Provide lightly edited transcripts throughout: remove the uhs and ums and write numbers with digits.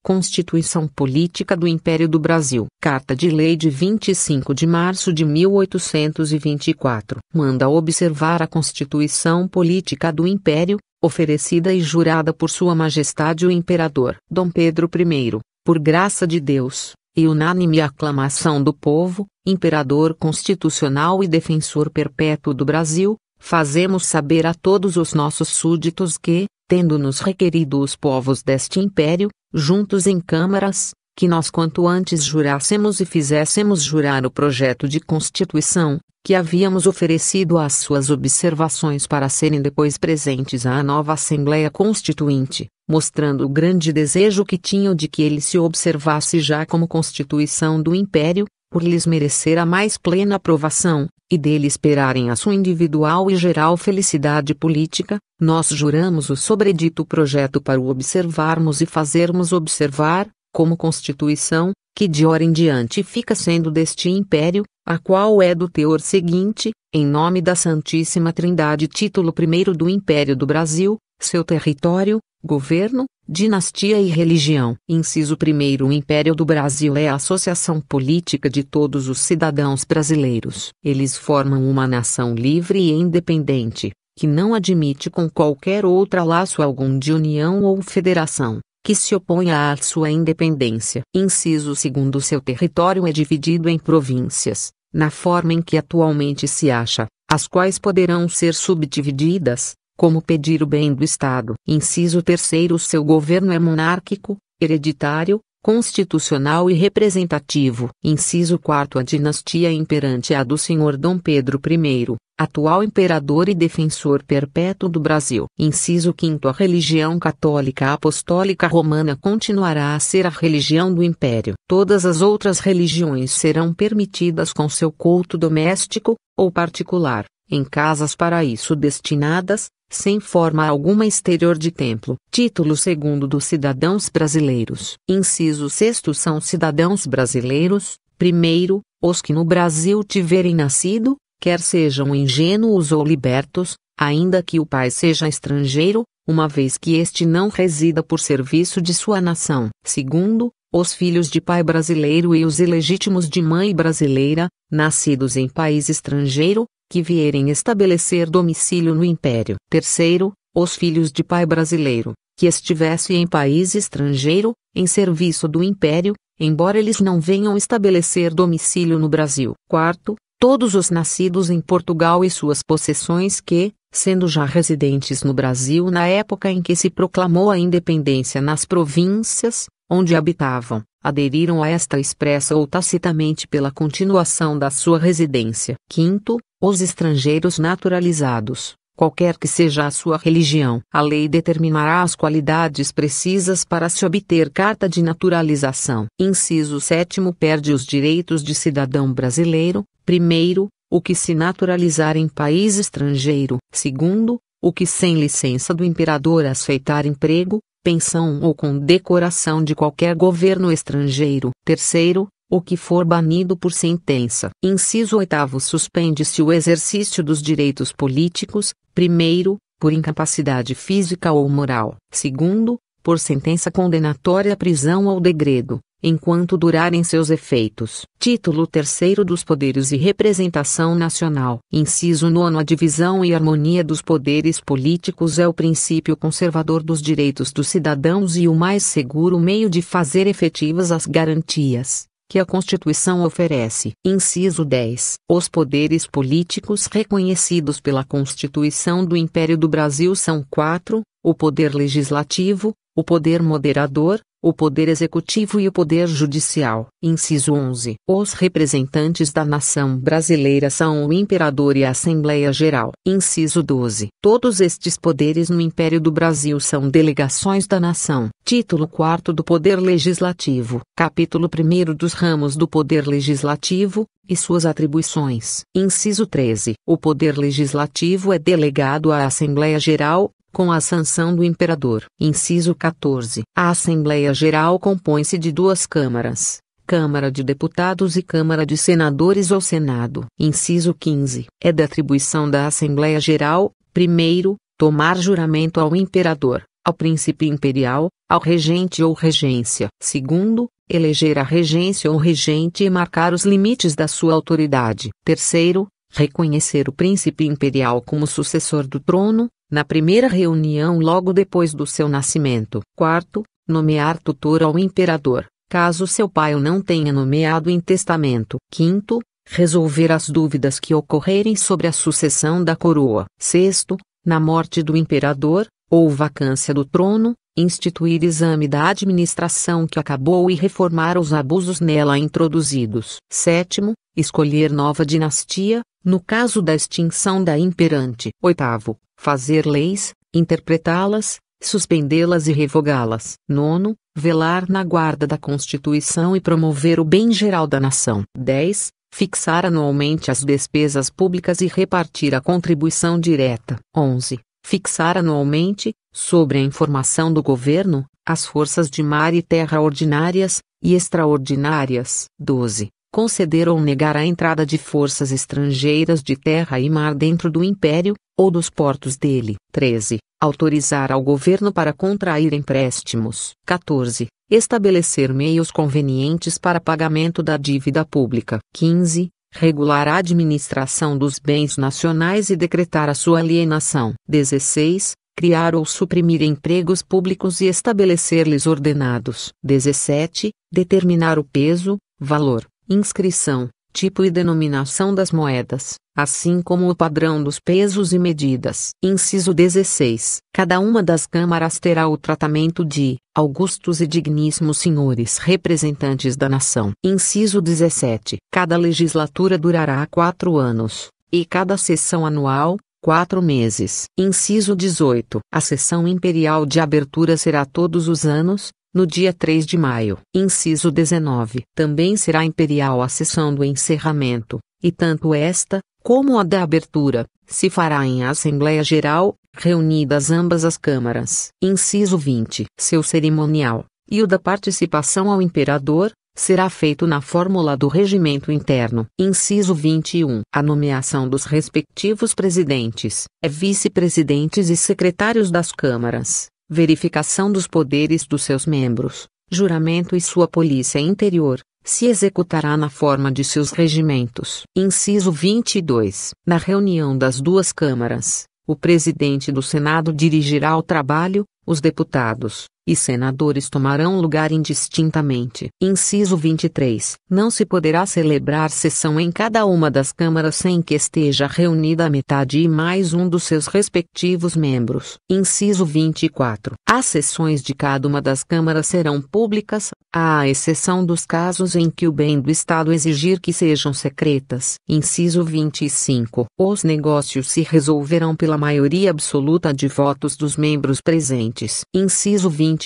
Constituição Política do Império do Brasil. Carta de Lei de 25 de março de 1824. Manda observar a Constituição Política do Império, oferecida e jurada por Sua Majestade o Imperador Dom Pedro I, por graça de Deus, e unânime aclamação do povo, Imperador constitucional e defensor perpétuo do Brasil, fazemos saber a todos os nossos súditos que, tendo-nos requerido os povos deste império, juntos em câmaras, que nós quanto antes jurássemos e fizéssemos jurar o projeto de Constituição, que havíamos oferecido às suas observações para serem depois presentes à nova Assembleia Constituinte, mostrando o grande desejo que tinham de que ele se observasse já como Constituição do Império, por lhes merecer a mais plena aprovação, e dele esperarem a sua individual e geral felicidade política, nós juramos o sobredito projeto para o observarmos e fazermos observar, como Constituição, que de hora em diante fica sendo deste Império, a qual é do teor seguinte, em nome da Santíssima Trindade título primeiro do Império do Brasil, seu território, governo, dinastia e religião. Inciso 1º O Império do Brasil é a associação política de todos os cidadãos brasileiros. Eles formam uma nação livre e independente, que não admite com qualquer outra laço algum de união ou federação, que se oponha à sua independência. Inciso 2º Seu território é dividido em províncias, na forma em que atualmente se acha, as quais poderão ser subdivididas, como pedir o bem do Estado. Inciso 3º Seu governo é monárquico, hereditário, constitucional e representativo. Inciso 4º A dinastia imperante é a do Senhor Dom Pedro I, atual imperador e defensor perpétuo do Brasil. Inciso 5º A religião católica apostólica romana continuará a ser a religião do Império. Todas as outras religiões serão permitidas com seu culto doméstico, ou particular, em casas para isso destinadas, sem forma alguma exterior de templo. Título 2º dos cidadãos brasileiros. Inciso 6º São cidadãos brasileiros, primeiro, os que no Brasil tiverem nascido, quer sejam ingênuos ou libertos, ainda que o pai seja estrangeiro, uma vez que este não resida por serviço de sua nação. Segundo, os filhos de pai brasileiro e os ilegítimos de mãe brasileira, nascidos em país estrangeiro, que vierem estabelecer domicílio no Império. Terceiro, os filhos de pai brasileiro, que estivessem em país estrangeiro, em serviço do Império, embora eles não venham estabelecer domicílio no Brasil. Quarto, todos os nascidos em Portugal e suas possessões que, sendo já residentes no Brasil na época em que se proclamou a independência nas províncias, onde habitavam, aderiram a esta expressa ou tacitamente pela continuação da sua residência. Quinto, os estrangeiros naturalizados, qualquer que seja a sua religião. A lei determinará as qualidades precisas para se obter carta de naturalização. Inciso 7º Perde os direitos de cidadão brasileiro, primeiro, o que se naturalizar em país estrangeiro. Segundo, o que sem licença do imperador aceitar emprego, pensão ou condecoração de qualquer governo estrangeiro. Terceiro, o que for banido por sentença. Inciso 8º Suspende-se o exercício dos direitos políticos, primeiro, por incapacidade física ou moral. Segundo, por sentença condenatória à prisão ou degredo, enquanto durarem seus efeitos. Título 3º dos Poderes e Representação Nacional. Inciso 9º A divisão e harmonia dos poderes políticos é o princípio conservador dos direitos dos cidadãos e o mais seguro meio de fazer efetivas as garantias que a Constituição oferece. Inciso 10. Os poderes políticos reconhecidos pela Constituição do Império do Brasil são 4, o poder legislativo, o poder moderador, o poder executivo e o poder judicial. Inciso 11. Os representantes da nação brasileira são o imperador e a Assembleia Geral. Inciso 12. Todos estes poderes no Império do Brasil são delegações da nação. Título 4º do Poder Legislativo. Capítulo 1º dos ramos do Poder Legislativo e suas atribuições. Inciso 13. O Poder Legislativo é delegado à Assembleia Geral, com a sanção do imperador. Inciso 14. A Assembleia Geral compõe-se de duas câmaras, Câmara de Deputados e Câmara de Senadores ou Senado. Inciso 15. É da atribuição da Assembleia Geral, primeiro, tomar juramento ao imperador, ao príncipe imperial, ao regente ou regência. Segundo, eleger a regência ou regente e marcar os limites da sua autoridade. Terceiro, reconhecer o príncipe imperial como sucessor do trono, na primeira reunião logo depois do seu nascimento. Quarto, nomear tutor ao imperador, caso seu pai o não tenha nomeado em testamento. Quinto, resolver as dúvidas que ocorrerem sobre a sucessão da coroa. Sexto, na morte do imperador, ou vacância do trono, instituir exame da administração que acabou e reformar os abusos nela introduzidos. Sétimo, escolher nova dinastia, no caso da extinção da imperante. Oitavo, fazer leis, interpretá-las, suspendê-las e revogá-las. Nono, velar na guarda da Constituição e promover o bem geral da nação. 10. Fixar anualmente as despesas públicas e repartir a contribuição direta. 11. Fixar anualmente, sobre a informação do governo, as forças de mar e terra ordinárias e extraordinárias. 12. Conceder ou negar a entrada de forças estrangeiras de terra e mar dentro do Império, ou dos portos dele. 13. Autorizar ao governo para contrair empréstimos. 14. Estabelecer meios convenientes para pagamento da dívida pública. 15. Regular a administração dos bens nacionais e decretar a sua alienação. 16. Criar ou suprimir empregos públicos e estabelecer-lhes ordenados. 17. Determinar o peso, valor, inscrição, tipo e denominação das moedas, assim como o padrão dos pesos e medidas. Inciso 16. Cada uma das câmaras terá o tratamento de augustos e digníssimos senhores representantes da nação. Inciso 17. Cada legislatura durará 4 anos, e cada sessão anual, 4 meses. Inciso 18. A sessão imperial de abertura será todos os anos, no dia 3 de maio. Inciso 19. Também será imperial a sessão do encerramento, e tanto esta, como a da abertura, se fará em Assembleia Geral, reunidas ambas as câmaras. Inciso 20. Seu cerimonial, e o da participação ao imperador, será feito na fórmula do regimento interno. Inciso 21. A nomeação dos respectivos presidentes, vice-presidentes e secretários das câmaras, verificação dos poderes dos seus membros, juramento e sua polícia interior, se executará na forma de seus regimentos. Inciso 22. Na reunião das duas câmaras, o presidente do Senado dirigirá o trabalho, os deputados e senadores tomarão lugar indistintamente. Inciso 23. Não se poderá celebrar sessão em cada uma das câmaras sem que esteja reunida a metade e mais um dos seus respectivos membros. Inciso 24. As sessões de cada uma das câmaras serão públicas, à exceção dos casos em que o bem do Estado exigir que sejam secretas. Inciso 25. Os negócios se resolverão pela maioria absoluta de votos dos membros presentes. Inciso 26.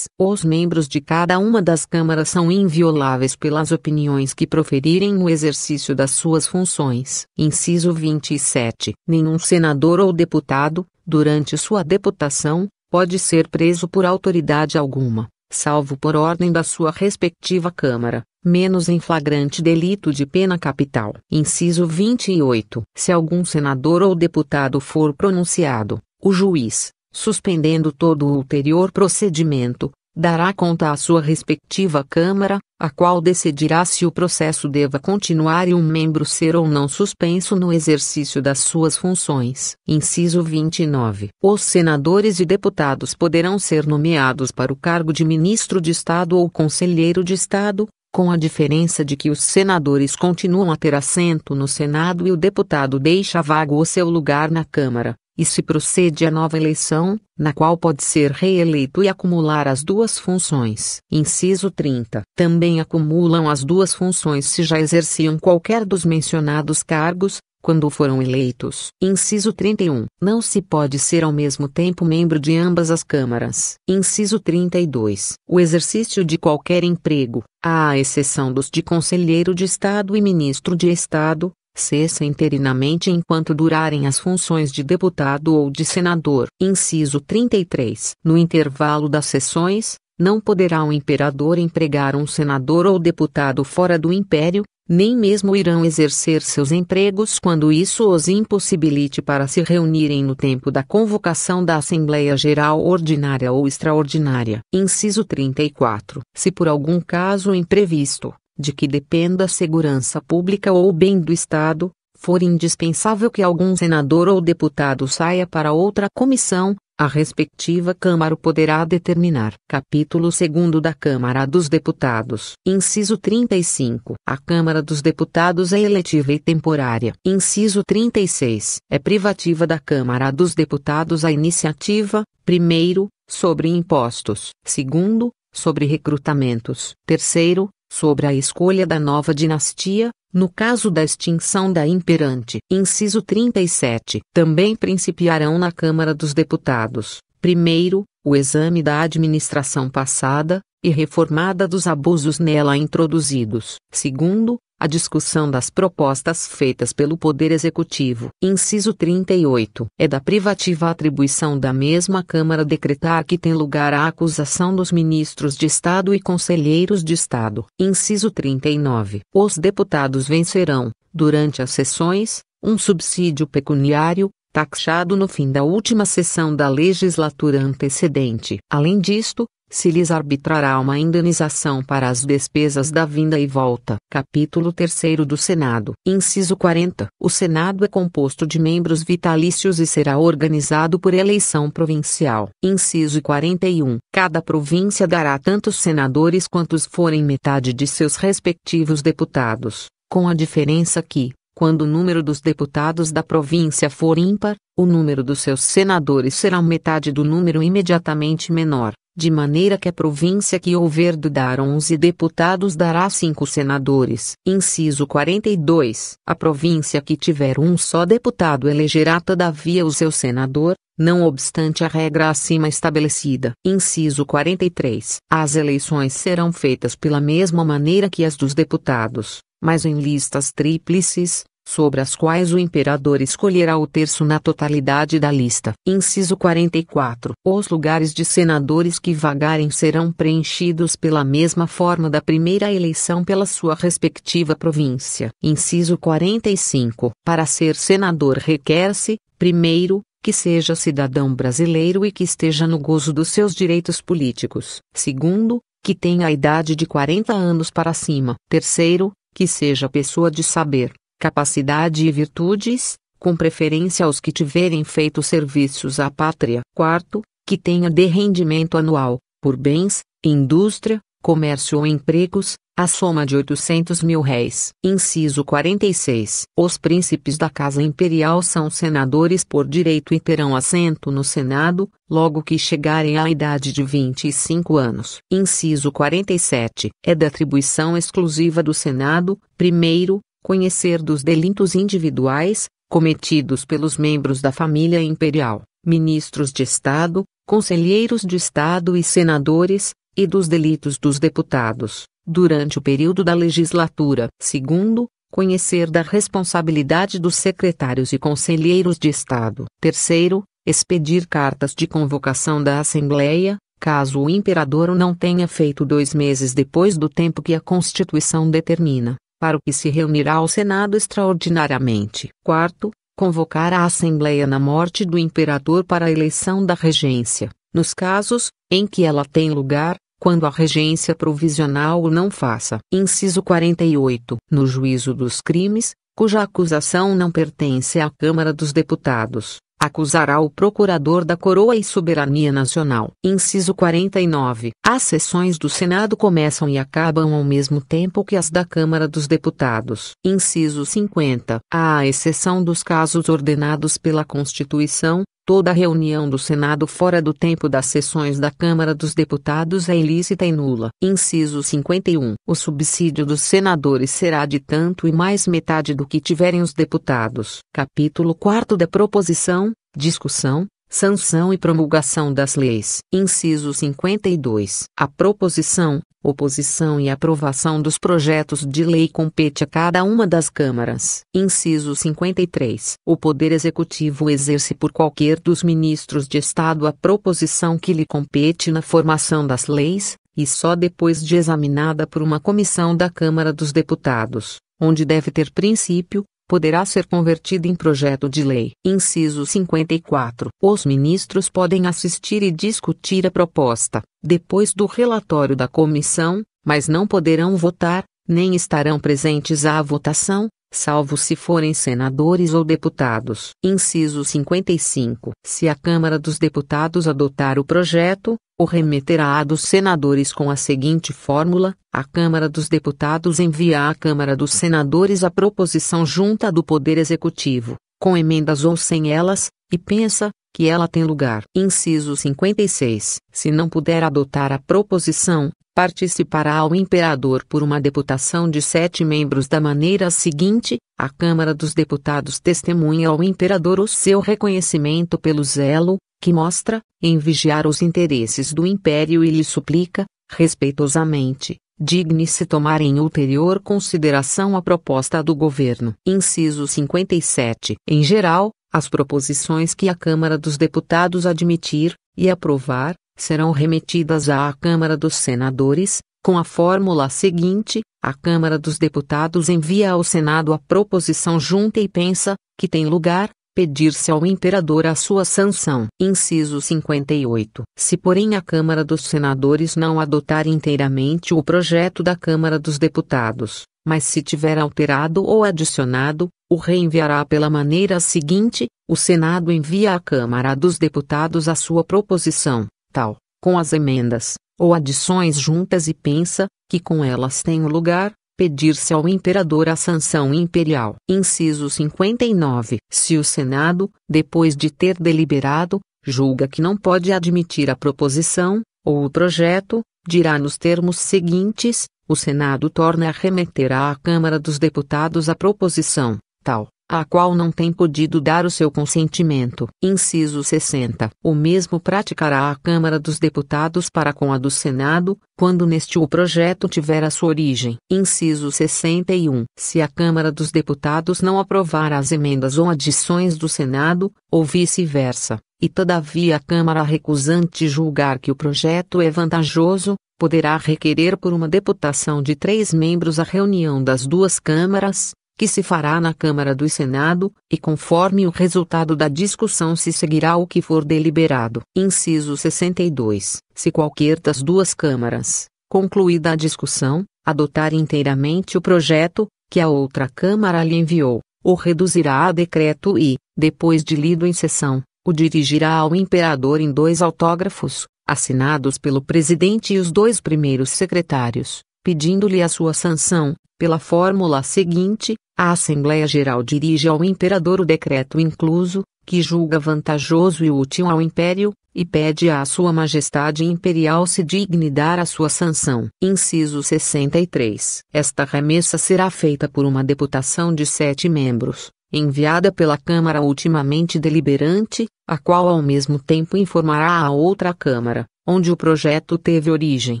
Os membros de cada uma das câmaras são invioláveis pelas opiniões que proferirem no exercício das suas funções. Inciso 27. Nenhum senador ou deputado, durante sua deputação, pode ser preso por autoridade alguma, salvo por ordem da sua respectiva câmara, menos em flagrante delito de pena capital. Inciso 28. Se algum senador ou deputado for pronunciado, o juiz, suspendendo todo o ulterior procedimento, dará conta à sua respectiva Câmara, a qual decidirá se o processo deva continuar e um membro ser ou não suspenso no exercício das suas funções. Inciso 29. Os senadores e deputados poderão ser nomeados para o cargo de ministro de Estado ou conselheiro de Estado, com a diferença de que os senadores continuam a ter assento no Senado e o deputado deixa vago o seu lugar na Câmara, e se procede a nova eleição, na qual pode ser reeleito e acumular as duas funções. Inciso 30. Também acumulam as duas funções se já exerciam qualquer dos mencionados cargos, quando foram eleitos. Inciso 31. Não se pode ser ao mesmo tempo membro de ambas as câmaras. Inciso 32. O exercício de qualquer emprego, à exceção dos de conselheiro de Estado e ministro de Estado, cessa interinamente enquanto durarem as funções de deputado ou de senador. Inciso 33. No intervalo das sessões, não poderá o imperador empregar um senador ou deputado fora do império, nem mesmo irão exercer seus empregos quando isso os impossibilite para se reunirem no tempo da convocação da Assembleia Geral Ordinária ou Extraordinária. Inciso 34. Se por algum caso imprevisto, de que dependa a segurança pública ou o bem do Estado, for indispensável que algum senador ou deputado saia para outra comissão, a respectiva Câmara poderá determinar. Capítulo 2º da Câmara dos Deputados. Inciso 35. A Câmara dos Deputados é eletiva e temporária. Inciso 36. É privativa da Câmara dos Deputados a iniciativa, primeiro, sobre impostos. Segundo, sobre recrutamentos. Terceiro, sobre a escolha da nova dinastia, no caso da extinção da imperante. Inciso 37. Também principiarão na Câmara dos Deputados, primeiro, o exame da administração passada e reformada dos abusos nela introduzidos. Segundo, a discussão das propostas feitas pelo Poder Executivo. Inciso 38. É da privativa atribuição da mesma Câmara decretar que tem lugar a acusação dos ministros de Estado e conselheiros de Estado. Inciso 39. Os deputados vencerão, durante as sessões, um subsídio pecuniário, taxado no fim da última sessão da legislatura antecedente. Além disto, se lhes arbitrará uma indenização para as despesas da vinda e volta. Capítulo 3º do Senado. Inciso 40. O Senado é composto de membros vitalícios e será organizado por eleição provincial. Inciso 41. Cada província dará tantos senadores quantos forem metade de seus respectivos deputados, com a diferença que, quando o número dos deputados da província for ímpar, o número dos seus senadores será metade do número imediatamente menor. De maneira que a província que houver de dar 11 deputados dará 5 senadores. Inciso 42. A província que tiver um só deputado elegerá todavia o seu senador, não obstante a regra acima estabelecida. Inciso 43. As eleições serão feitas pela mesma maneira que as dos deputados, mas em listas tríplices, sobre as quais o imperador escolherá o terço na totalidade da lista. Inciso 44. Os lugares de senadores que vagarem serão preenchidos pela mesma forma da primeira eleição pela sua respectiva província. Inciso 45. Para ser senador requer-se, primeiro, que seja cidadão brasileiro e que esteja no gozo dos seus direitos políticos. Segundo, que tenha a idade de 40 anos para cima. Terceiro, que seja pessoa de saber, capacidade e virtudes, com preferência aos que tiverem feito serviços à pátria. Quarto, que tenha de rendimento anual, por bens, indústria, comércio ou empregos, a soma de R$ 800.000. Inciso 46. Os príncipes da Casa Imperial são senadores por direito e terão assento no Senado, logo que chegarem à idade de 25 anos. Inciso 47. É da atribuição exclusiva do Senado, primeiro, conhecer dos delitos individuais, cometidos pelos membros da família imperial, ministros de Estado, conselheiros de Estado e senadores, e dos delitos dos deputados, durante o período da legislatura. Segundo, conhecer da responsabilidade dos secretários e conselheiros de Estado. Terceiro, expedir cartas de convocação da Assembleia, caso o imperador não tenha feito 2 meses depois do tempo que a Constituição determina, para o que se reunirá o Senado extraordinariamente. Quarto, convocar a Assembleia na morte do imperador para a eleição da regência, nos casos em que ela tem lugar, quando a regência provisional o não faça. Inciso 48. No juízo dos crimes, cuja acusação não pertence à Câmara dos Deputados, acusará o Procurador da Coroa e Soberania Nacional. Inciso 49. As sessões do Senado começam e acabam ao mesmo tempo que as da Câmara dos Deputados. Inciso 50. À exceção dos casos ordenados pela Constituição, toda reunião do Senado fora do tempo das sessões da Câmara dos Deputados é ilícita e nula. Inciso 51. O subsídio dos senadores será de tanto e mais metade do que tiverem os deputados. Capítulo 4 da Proposição, Discussão, Sanção e Promulgação das Leis. Inciso 52. A proposição, oposição e aprovação dos projetos de lei compete a cada uma das câmaras. Inciso 53. O Poder Executivo exerce por qualquer dos ministros de Estado a proposição que lhe compete na formação das leis, e só depois de examinada por uma comissão da Câmara dos Deputados, onde deve ter princípio, poderá ser convertido em projeto de lei. Inciso 54. Os ministros podem assistir e discutir a proposta, depois do relatório da comissão, mas não poderão votar, nem estarão presentes à votação, salvo se forem senadores ou deputados. Inciso 55. Se a Câmara dos Deputados adotar o projeto, o remeterá à dos senadores com a seguinte fórmula: a Câmara dos Deputados envia à Câmara dos Senadores a proposição junta do Poder Executivo, com emendas ou sem elas, e pensa que ela tem lugar. Inciso 56. Se não puder adotar a proposição, participará ao imperador por uma deputação de 7 membros da maneira seguinte: a Câmara dos Deputados testemunha ao imperador o seu reconhecimento pelo zelo que mostra em vigiar os interesses do império e lhe suplica, respeitosamente, digne-se tomar em ulterior consideração a proposta do governo. Inciso 57. Em geral, as proposições que a Câmara dos Deputados admitir e aprovar serão remetidas à Câmara dos Senadores, com a fórmula seguinte: a Câmara dos Deputados envia ao Senado a proposição junta e pensa que tem lugar pedir-se ao imperador a sua sanção. Inciso 58. Se porém a Câmara dos Senadores não adotar inteiramente o projeto da Câmara dos Deputados, mas se tiver alterado ou adicionado, o reenviará pela maneira seguinte: o Senado envia à Câmara dos Deputados a sua proposição, tal, com as emendas, ou adições juntas e pensa, que com elas tem lugar, pedir-se ao imperador a sanção imperial. Inciso 59. Se o Senado, depois de ter deliberado, julga que não pode admitir a proposição, ou o projeto, dirá nos termos seguintes: o Senado torna a remeter à Câmara dos Deputados a proposição, tal, a qual não tem podido dar o seu consentimento. Inciso 60. O mesmo praticará a Câmara dos Deputados para com a do Senado, quando neste o projeto tiver a sua origem. Inciso 61. Se a Câmara dos Deputados não aprovar as emendas ou adições do Senado, ou vice-versa, e todavia a Câmara recusante julgar que o projeto é vantajoso, poderá requerer por uma deputação de 3 membros a reunião das duas câmaras, que se fará na Câmara do Senado, e conforme o resultado da discussão se seguirá o que for deliberado. Inciso 62. Se qualquer das duas câmaras, concluída a discussão, adotar inteiramente o projeto, que a outra Câmara lhe enviou, o reduzirá a decreto e, depois de lido em sessão, o dirigirá ao imperador em 2 autógrafos, assinados pelo presidente e os 2 primeiros secretários, pedindo-lhe a sua sanção. Pela fórmula seguinte, a Assembleia Geral dirige ao imperador o decreto incluso, que julga vantajoso e útil ao império, e pede à Sua Majestade Imperial se digne dar a sua sanção. Inciso 63. Esta remessa será feita por uma deputação de 7 membros, enviada pela Câmara ultimamente deliberante, a qual ao mesmo tempo informará a outra Câmara, onde o projeto teve origem,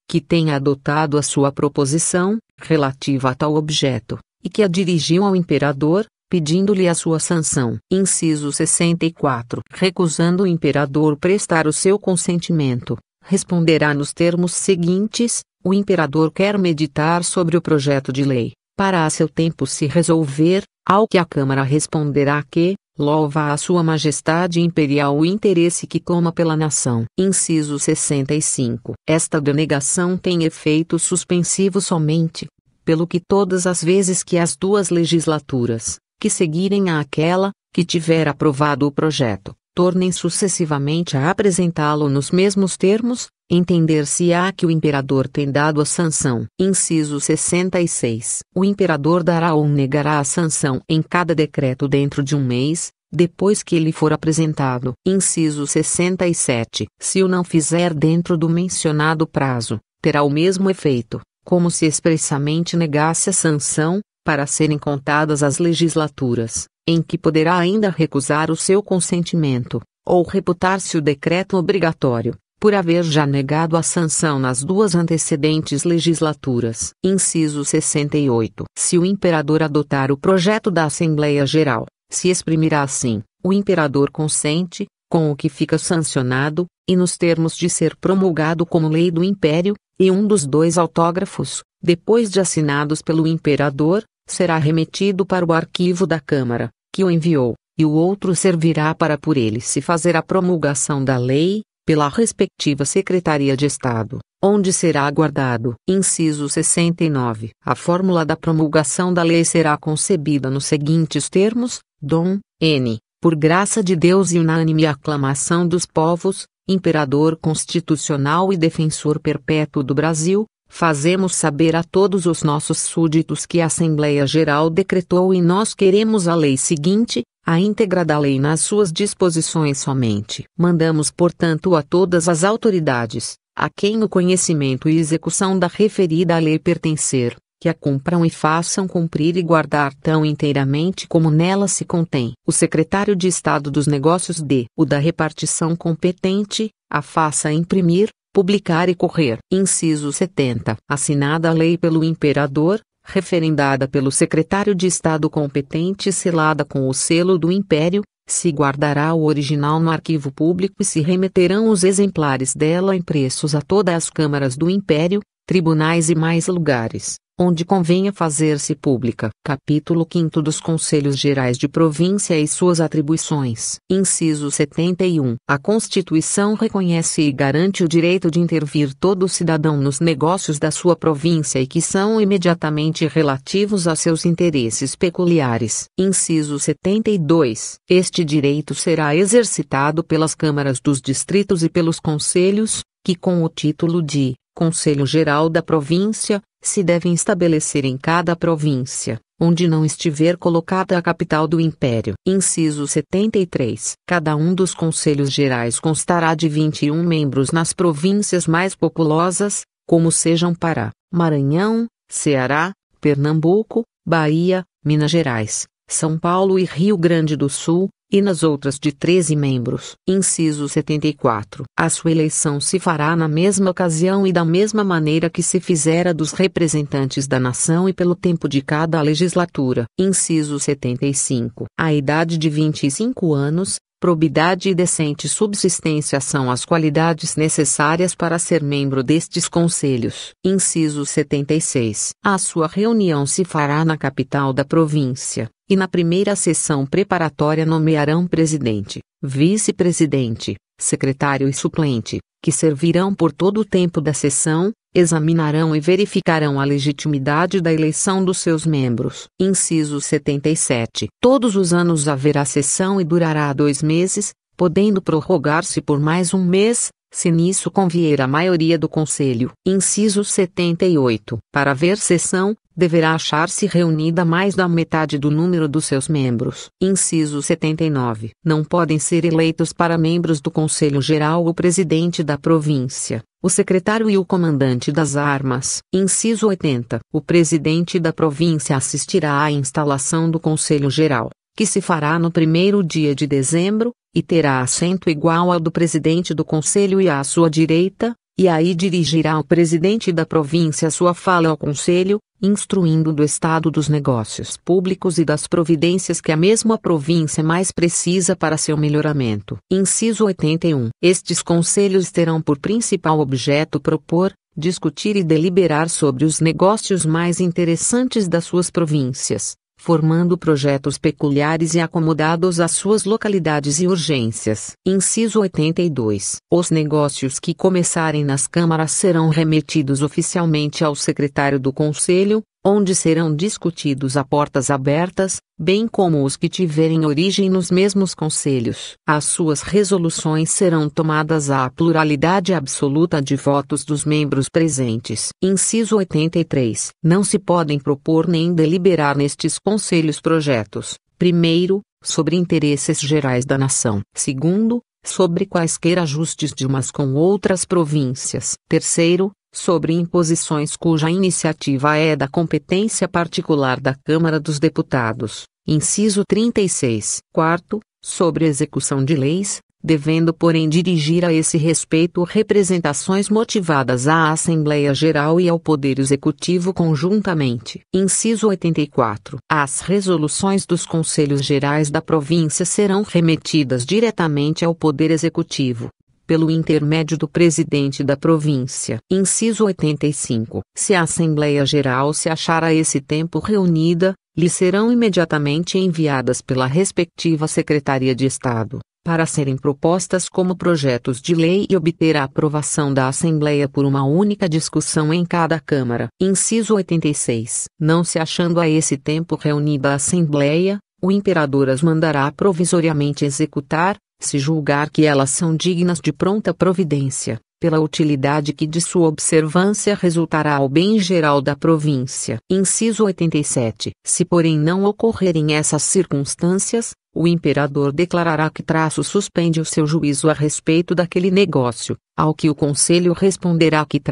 que tenha adotado a sua proposição, relativa a tal objeto, e que a dirigiu ao imperador, pedindo-lhe a sua sanção. Inciso 64. Recusando o imperador prestar o seu consentimento, responderá nos termos seguintes: o imperador quer meditar sobre o projeto de lei, para a seu tempo se resolver, ao que a Câmara responderá que louva a Sua Majestade Imperial o interesse que toma pela nação. Inciso 65. Esta denegação tem efeito suspensivo somente, pelo que todas as vezes que as 2 legislaturas, que seguirem àquela, que tiver aprovado o projeto, tornem sucessivamente a apresentá-lo nos mesmos termos, entender-se-á que o imperador tem dado a sanção. Inciso 66. O imperador dará ou negará a sanção em cada decreto dentro de 1 mês, depois que ele for apresentado. Inciso 67. Se o não fizer dentro do mencionado prazo, terá o mesmo efeito, como se expressamente negasse a sanção, para serem contadas as legislaturas, em que poderá ainda recusar o seu consentimento, ou reputar-se o decreto obrigatório, por haver já negado a sanção nas 2 antecedentes legislaturas. Inciso 68. Se o imperador adotar o projeto da Assembleia Geral, se exprimirá assim: o imperador consente, com o que fica sancionado, e nos termos de ser promulgado como lei do império, e um dos 2 autógrafos, depois de assinados pelo imperador, será remetido para o arquivo da Câmara, que o enviou, e o outro servirá para por ele se fazer a promulgação da lei, pela respectiva Secretaria de Estado, onde será guardado. Inciso 69. A fórmula da promulgação da lei será concebida nos seguintes termos: Dom N. Por graça de Deus e unânime aclamação dos povos, Imperador constitucional e defensor perpétuo do Brasil, fazemos saber a todos os nossos súditos que a Assembleia Geral decretou e nós queremos a lei seguinte, a íntegra da lei nas suas disposições somente. Mandamos, portanto, a todas as autoridades, a quem o conhecimento e execução da referida lei pertencer, que a cumpram e façam cumprir e guardar tão inteiramente como nela se contém. O secretário de Estado dos Negócios o da repartição competente, a faça imprimir, publicar e correr. Inciso 70. Assinada a lei pelo Imperador, referendada pelo secretário de Estado competente e selada com o selo do Império, se guardará o original no arquivo público e se remeterão os exemplares dela impressos a todas as câmaras do Império, tribunais e mais lugares, onde convenha fazer-se pública. Capítulo 5 dos Conselhos Gerais de Província e suas atribuições. Inciso 71. A Constituição reconhece e garante o direito de intervir todo cidadão nos negócios da sua província e que são imediatamente relativos a seus interesses peculiares. Inciso 72. Este direito será exercitado pelas câmaras dos distritos e pelos conselhos, que com o título de Conselho Geral da Província, se devem estabelecer em cada província, onde não estiver colocada a capital do Império. Inciso 73. Cada um dos Conselhos Gerais constará de 21 membros nas províncias mais populosas, como sejam Pará, Maranhão, Ceará, Pernambuco, Bahia, Minas Gerais, São Paulo e Rio Grande do Sul, e nas outras de 13 membros. Inciso 74. A sua eleição se fará na mesma ocasião e da mesma maneira que se fizera dos representantes da nação e pelo tempo de cada legislatura. Inciso 75. A idade de 25 anos, probidade e decente subsistência são as qualidades necessárias para ser membro destes conselhos. Inciso 76. A sua reunião se fará na capital da província, e na primeira sessão preparatória nomearão presidente, vice-presidente, secretário e suplente, que servirão por todo o tempo da sessão, examinarão e verificarão a legitimidade da eleição dos seus membros. Inciso 77. Todos os anos haverá sessão e durará 2 meses, podendo prorrogar-se por mais 1 mês, se nisso convier a maioria do Conselho. Inciso 78. Para haver sessão, deverá achar-se reunida mais da metade do número dos seus membros. Inciso 79. Não podem ser eleitos para membros do Conselho Geral o presidente da província, o secretário e o comandante das armas. Inciso 80. O presidente da província assistirá à instalação do Conselho Geral, que se fará no 1º dia de dezembro, e terá assento igual ao do presidente do Conselho e à sua direita, e aí dirigirá o presidente da província sua fala ao Conselho, instruindo do estado dos negócios públicos e das providências que a mesma província mais precisa para seu melhoramento. Inciso 81. Estes conselhos terão por principal objeto propor, discutir e deliberar sobre os negócios mais interessantes das suas províncias, formando projetos peculiares e acomodados às suas localidades e urgências. Inciso 82. Os negócios que começarem nas câmaras serão remetidos oficialmente ao secretário do Conselho, onde serão discutidos a portas abertas, bem como os que tiverem origem nos mesmos conselhos. As suas resoluções serão tomadas à pluralidade absoluta de votos dos membros presentes. Inciso 83. Não se podem propor nem deliberar nestes conselhos projetos: primeiro, sobre interesses gerais da nação; segundo, sobre quaisquer ajustes de umas com outras províncias; terceiro, sobre imposições cuja iniciativa é da competência particular da Câmara dos Deputados. Inciso 36. Quarto, sobre execução de leis, devendo porém dirigir a esse respeito representações motivadas à Assembleia Geral e ao Poder Executivo conjuntamente. Inciso 84. As resoluções dos Conselhos Gerais da província serão remetidas diretamente ao Poder Executivo, pelo intermédio do presidente da província. Inciso 85. Se a Assembleia Geral se achar a esse tempo reunida, lhe serão imediatamente enviadas pela respectiva Secretaria de Estado, para serem propostas como projetos de lei e obter a aprovação da Assembleia por uma única discussão em cada Câmara. Inciso 86. Não se achando a esse tempo reunida a Assembleia, o imperador as mandará provisoriamente executar, se julgar que elas são dignas de pronta providência, pela utilidade que de sua observância resultará ao bem geral da província. Inciso 87. Se porém não ocorrerem essas circunstâncias, o imperador declarará que suspende o seu juízo a respeito daquele negócio, ao que o Conselho responderá que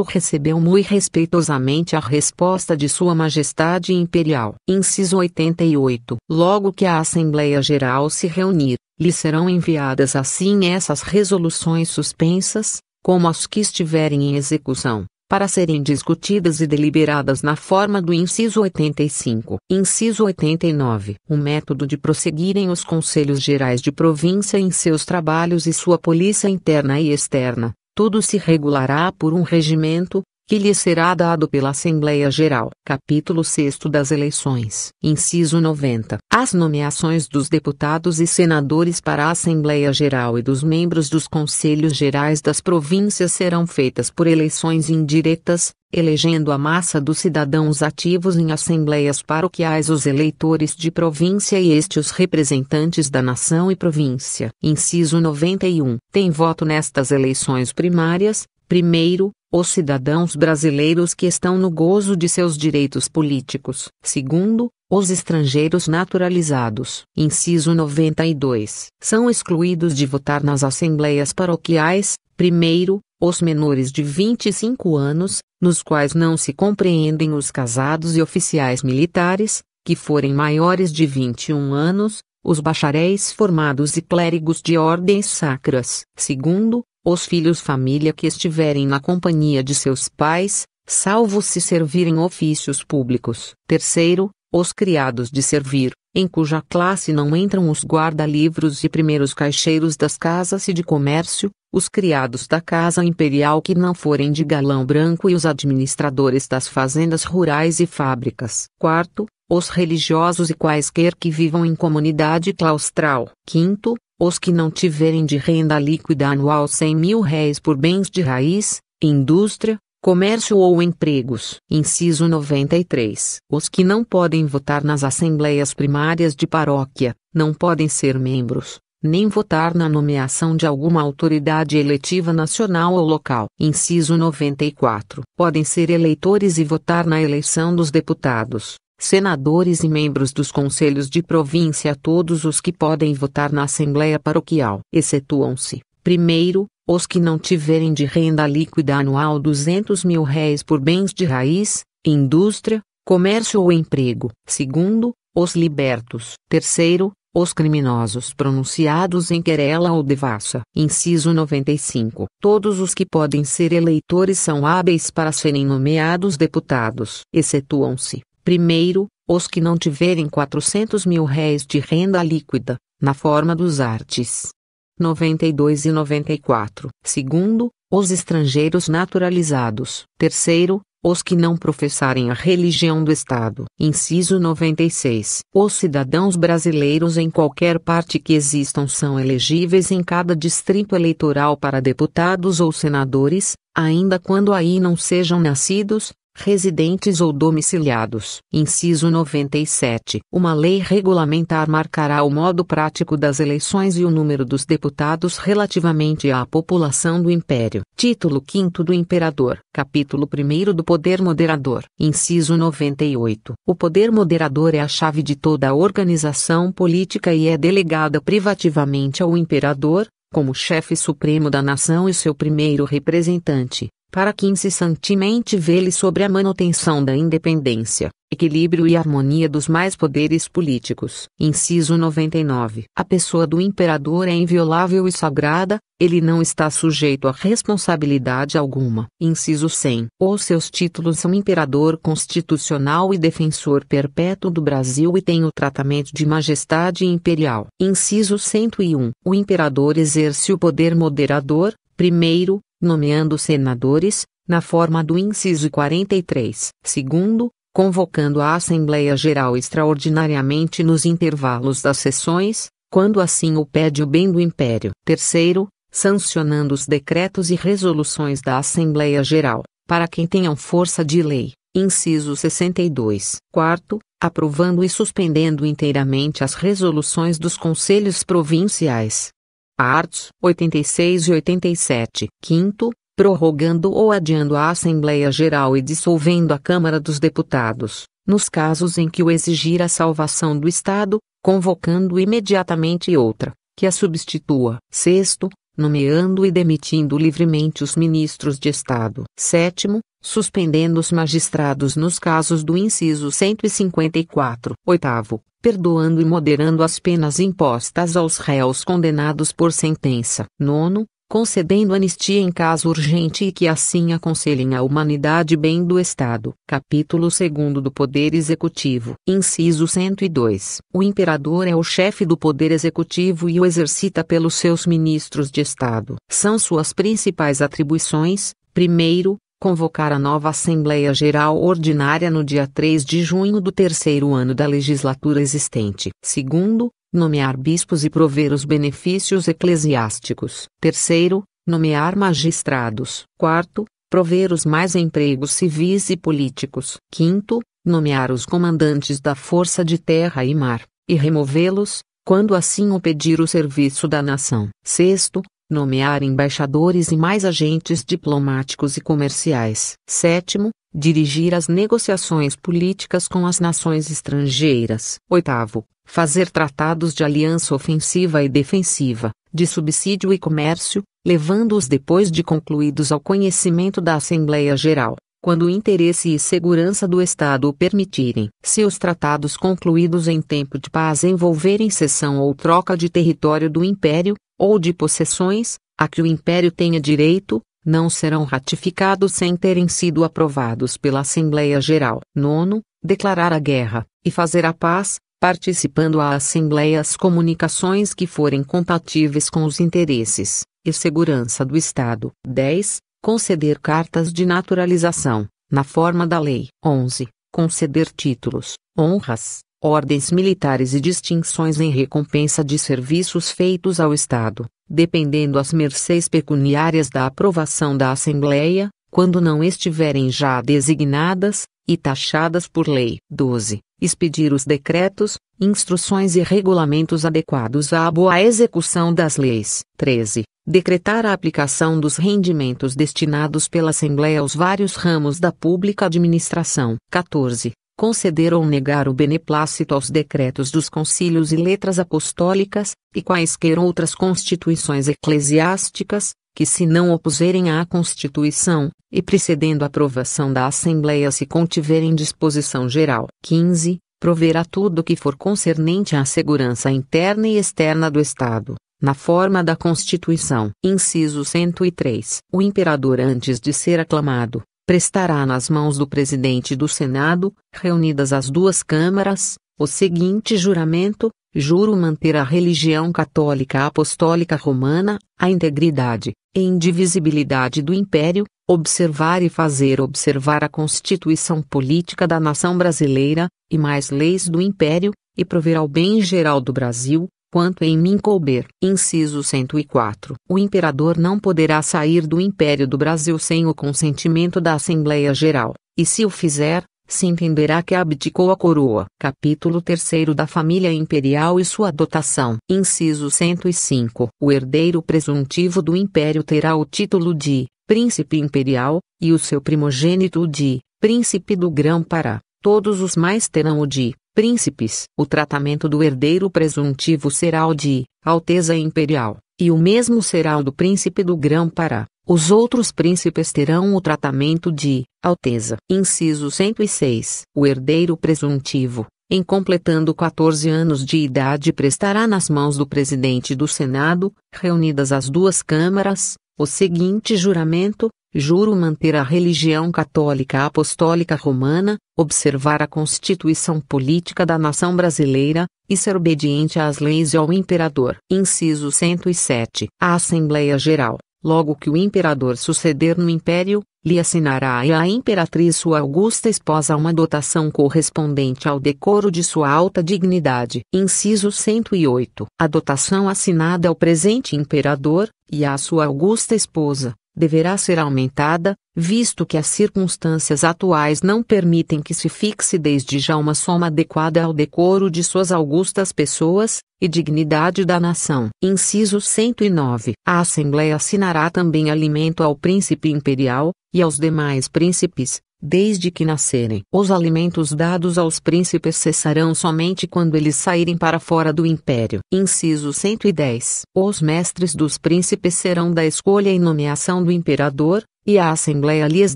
recebeu muito respeitosamente a resposta de Sua Majestade Imperial. Inciso 88. Logo que a Assembleia Geral se reunir, lhe serão enviadas assim essas resoluções suspensas, como as que estiverem em execução, para serem discutidas e deliberadas na forma do inciso 85. Inciso 89. O método de prosseguirem os Conselhos Gerais de Província em seus trabalhos e sua polícia interna e externa, tudo se regulará por um regimento, que lhe será dado pela Assembleia Geral. Capítulo 6 das Eleições. Inciso 90. As nomeações dos deputados e senadores para a Assembleia Geral e dos membros dos Conselhos Gerais das Províncias serão feitas por eleições indiretas, elegendo a massa dos cidadãos ativos em assembleias paroquiais os eleitores de província e os representantes da nação e província. Inciso 91. Tem voto nestas eleições primárias, primeiro, os cidadãos brasileiros que estão no gozo de seus direitos políticos. Segundo, os estrangeiros naturalizados. Inciso 92. São excluídos de votar nas assembleias paroquiais, primeiro, os menores de 25 anos, nos quais não se compreendem os casados e oficiais militares, que forem maiores de 21 anos, os bacharéis formados e clérigos de ordens sacras. Segundo, os filhos família que estiverem na companhia de seus pais, salvo se servirem ofícios públicos. Terceiro, os criados de servir, em cuja classe não entram os guarda-livros e primeiros caixeiros das casas e de comércio, os criados da Casa Imperial que não forem de galão branco e os administradores das fazendas rurais e fábricas. Quarto, os religiosos e quaisquer que vivam em comunidade claustral. Quinto, os que não tiverem de renda líquida anual R$ 100.000 por bens de raiz, indústria, comércio ou empregos. Inciso 93. Os que não podem votar nas assembleias primárias de paróquia, não podem ser membros, nem votar na nomeação de alguma autoridade eletiva nacional ou local. Inciso 94. Podem ser eleitores e votar na eleição dos deputados, senadores e membros dos conselhos de província todos os que podem votar na Assembleia Paroquial. Excetuam-se, primeiro, os que não tiverem de renda líquida anual R$ 200.000 por bens de raiz, indústria, comércio ou emprego. Segundo, os libertos. Terceiro, os criminosos pronunciados em querela ou devassa. Inciso 95. Todos os que podem ser eleitores são hábeis para serem nomeados deputados. Excetuam-se, primeiro, os que não tiverem R$ 400.000 de renda líquida, na forma dos artes. 92 e 94. Segundo, os estrangeiros naturalizados. Terceiro, os que não professarem a religião do Estado. Inciso 96. Os cidadãos brasileiros em qualquer parte que existam são elegíveis em cada distrito eleitoral para deputados ou senadores, ainda quando aí não sejam nascidos, residentes ou domiciliados. Inciso 97. Uma lei regulamentar marcará o modo prático das eleições e o número dos deputados relativamente à população do Império. Título 5º do Imperador. Capítulo 1º do Poder Moderador. Inciso 98. O poder moderador é a chave de toda a organização política e é delegada privativamente ao Imperador, como chefe supremo da nação e seu primeiro representante, para que incessantemente vele sobre a manutenção da independência, equilíbrio e harmonia dos mais poderes políticos. Inciso 99. A pessoa do imperador é inviolável e sagrada, ele não está sujeito a responsabilidade alguma. Inciso 100. Os seus títulos são imperador constitucional e defensor perpétuo do Brasil e tem o tratamento de majestade imperial. Inciso 101. O imperador exerce o poder moderador, primeiro, nomeando senadores, na forma do inciso 43. Segundo, convocando a Assembleia Geral extraordinariamente nos intervalos das sessões, quando assim o pede o bem do Império. Terceiro, sancionando os decretos e resoluções da Assembleia Geral, para quem tenham força de lei. Inciso 62. Quarto, aprovando e suspendendo inteiramente as resoluções dos Conselhos Provinciais. Arts. 86 e 87. Quinto, prorrogando ou adiando a Assembleia Geral e dissolvendo a Câmara dos Deputados, nos casos em que o exigir a salvação do Estado, convocando imediatamente outra, que a substitua. Sexto, nomeando e demitindo livremente os ministros de Estado. Sétimo, suspendendo os magistrados nos casos do inciso 154. Oitavo, perdoando e moderando as penas impostas aos réus condenados por sentença. Nono, concedendo anistia em caso urgente e que assim aconselhem a humanidade e bem do Estado. Capítulo 2 do Poder Executivo. Inciso 102. O imperador é o chefe do Poder Executivo e o exercita pelos seus ministros de Estado. São suas principais atribuições: primeiro, convocar a nova Assembleia Geral Ordinária no dia 3 de junho do terceiro ano da legislatura existente. Segundo, nomear bispos e prover os benefícios eclesiásticos. Terceiro, nomear magistrados. Quarto, prover os mais empregos civis e políticos. Quinto, nomear os comandantes da força de terra e mar, e removê-los, quando assim o pedir o serviço da nação. Sexto, nomear embaixadores e mais agentes diplomáticos e comerciais. Sétimo, dirigir as negociações políticas com as nações estrangeiras. Oitavo, fazer tratados de aliança ofensiva e defensiva, de subsídio e comércio, levando-os depois de concluídos ao conhecimento da Assembleia Geral, quando o interesse e segurança do Estado o permitirem. Se os tratados concluídos em tempo de paz envolverem cessão ou troca de território do Império, ou de possessões, a que o Império tenha direito, não serão ratificados sem terem sido aprovados pela Assembleia Geral. Nono, declarar a guerra, e fazer a paz, participando à Assembleia as comunicações que forem compatíveis com os interesses e segurança do Estado. 10. Conceder cartas de naturalização, na forma da lei. 11. Conceder títulos, honras, ordens militares e distinções em recompensa de serviços feitos ao Estado, dependendo as mercês pecuniárias da aprovação da Assembleia, quando não estiverem já designadas e taxadas por lei. 12. Expedir os decretos, instruções e regulamentos adequados à boa execução das leis. 13. Decretar a aplicação dos rendimentos destinados pela Assembleia aos vários ramos da pública administração. 14. Conceder ou negar o beneplácito aos decretos dos concílios e letras apostólicas, e quaisquer outras constituições eclesiásticas, que se não opuserem à Constituição, e precedendo a aprovação da Assembleia se contiverem disposição geral. 15. Prover a tudo que for concernente à segurança interna e externa do Estado, na forma da Constituição. Inciso 103. O imperador, antes de ser aclamado, prestará nas mãos do presidente do Senado, reunidas as duas câmaras, o seguinte juramento: juro manter a religião católica apostólica romana, a integridade e indivisibilidade do Império, observar e fazer observar a Constituição Política da Nação Brasileira, e mais leis do Império, e prover ao bem geral do Brasil, quanto em mim couber. Inciso 104. O imperador não poderá sair do Império do Brasil sem o consentimento da Assembleia Geral, e se o fizer, se entenderá que abdicou a coroa. Capítulo 3 da Família Imperial e sua dotação. Inciso 105. O herdeiro presuntivo do Império terá o título de Príncipe Imperial, e o seu primogênito de Príncipe do Grão-Pará. Todos os mais terão o de Príncipes. O tratamento do herdeiro presuntivo será o de Alteza Imperial, e o mesmo será o do Príncipe do Grão-Pará. Os outros príncipes terão o tratamento de Alteza. Inciso 106. O herdeiro presuntivo, em completando 14 anos de idade, prestará nas mãos do presidente do Senado, reunidas as duas câmaras, o seguinte juramento: juro manter a religião católica apostólica romana, observar a Constituição Política da Nação Brasileira, e ser obediente às leis e ao imperador. Inciso 107. A Assembleia Geral, logo que o imperador suceder no império, lhe assinará a imperatriz sua augusta esposa uma dotação correspondente ao decoro de sua alta dignidade. Inciso 108. A dotação assinada ao presente imperador, e à sua augusta esposa, deverá ser aumentada, visto que as circunstâncias atuais não permitem que se fixe desde já uma soma adequada ao decoro de suas augustas pessoas, e dignidade da nação. Inciso 109. A Assembleia assinará também alimento ao príncipe imperial, e aos demais príncipes, desde que nascerem. Os alimentos dados aos príncipes cessarão somente quando eles saírem para fora do império. Inciso 110. Os mestres dos príncipes serão da escolha e nomeação do imperador, e a Assembleia lhes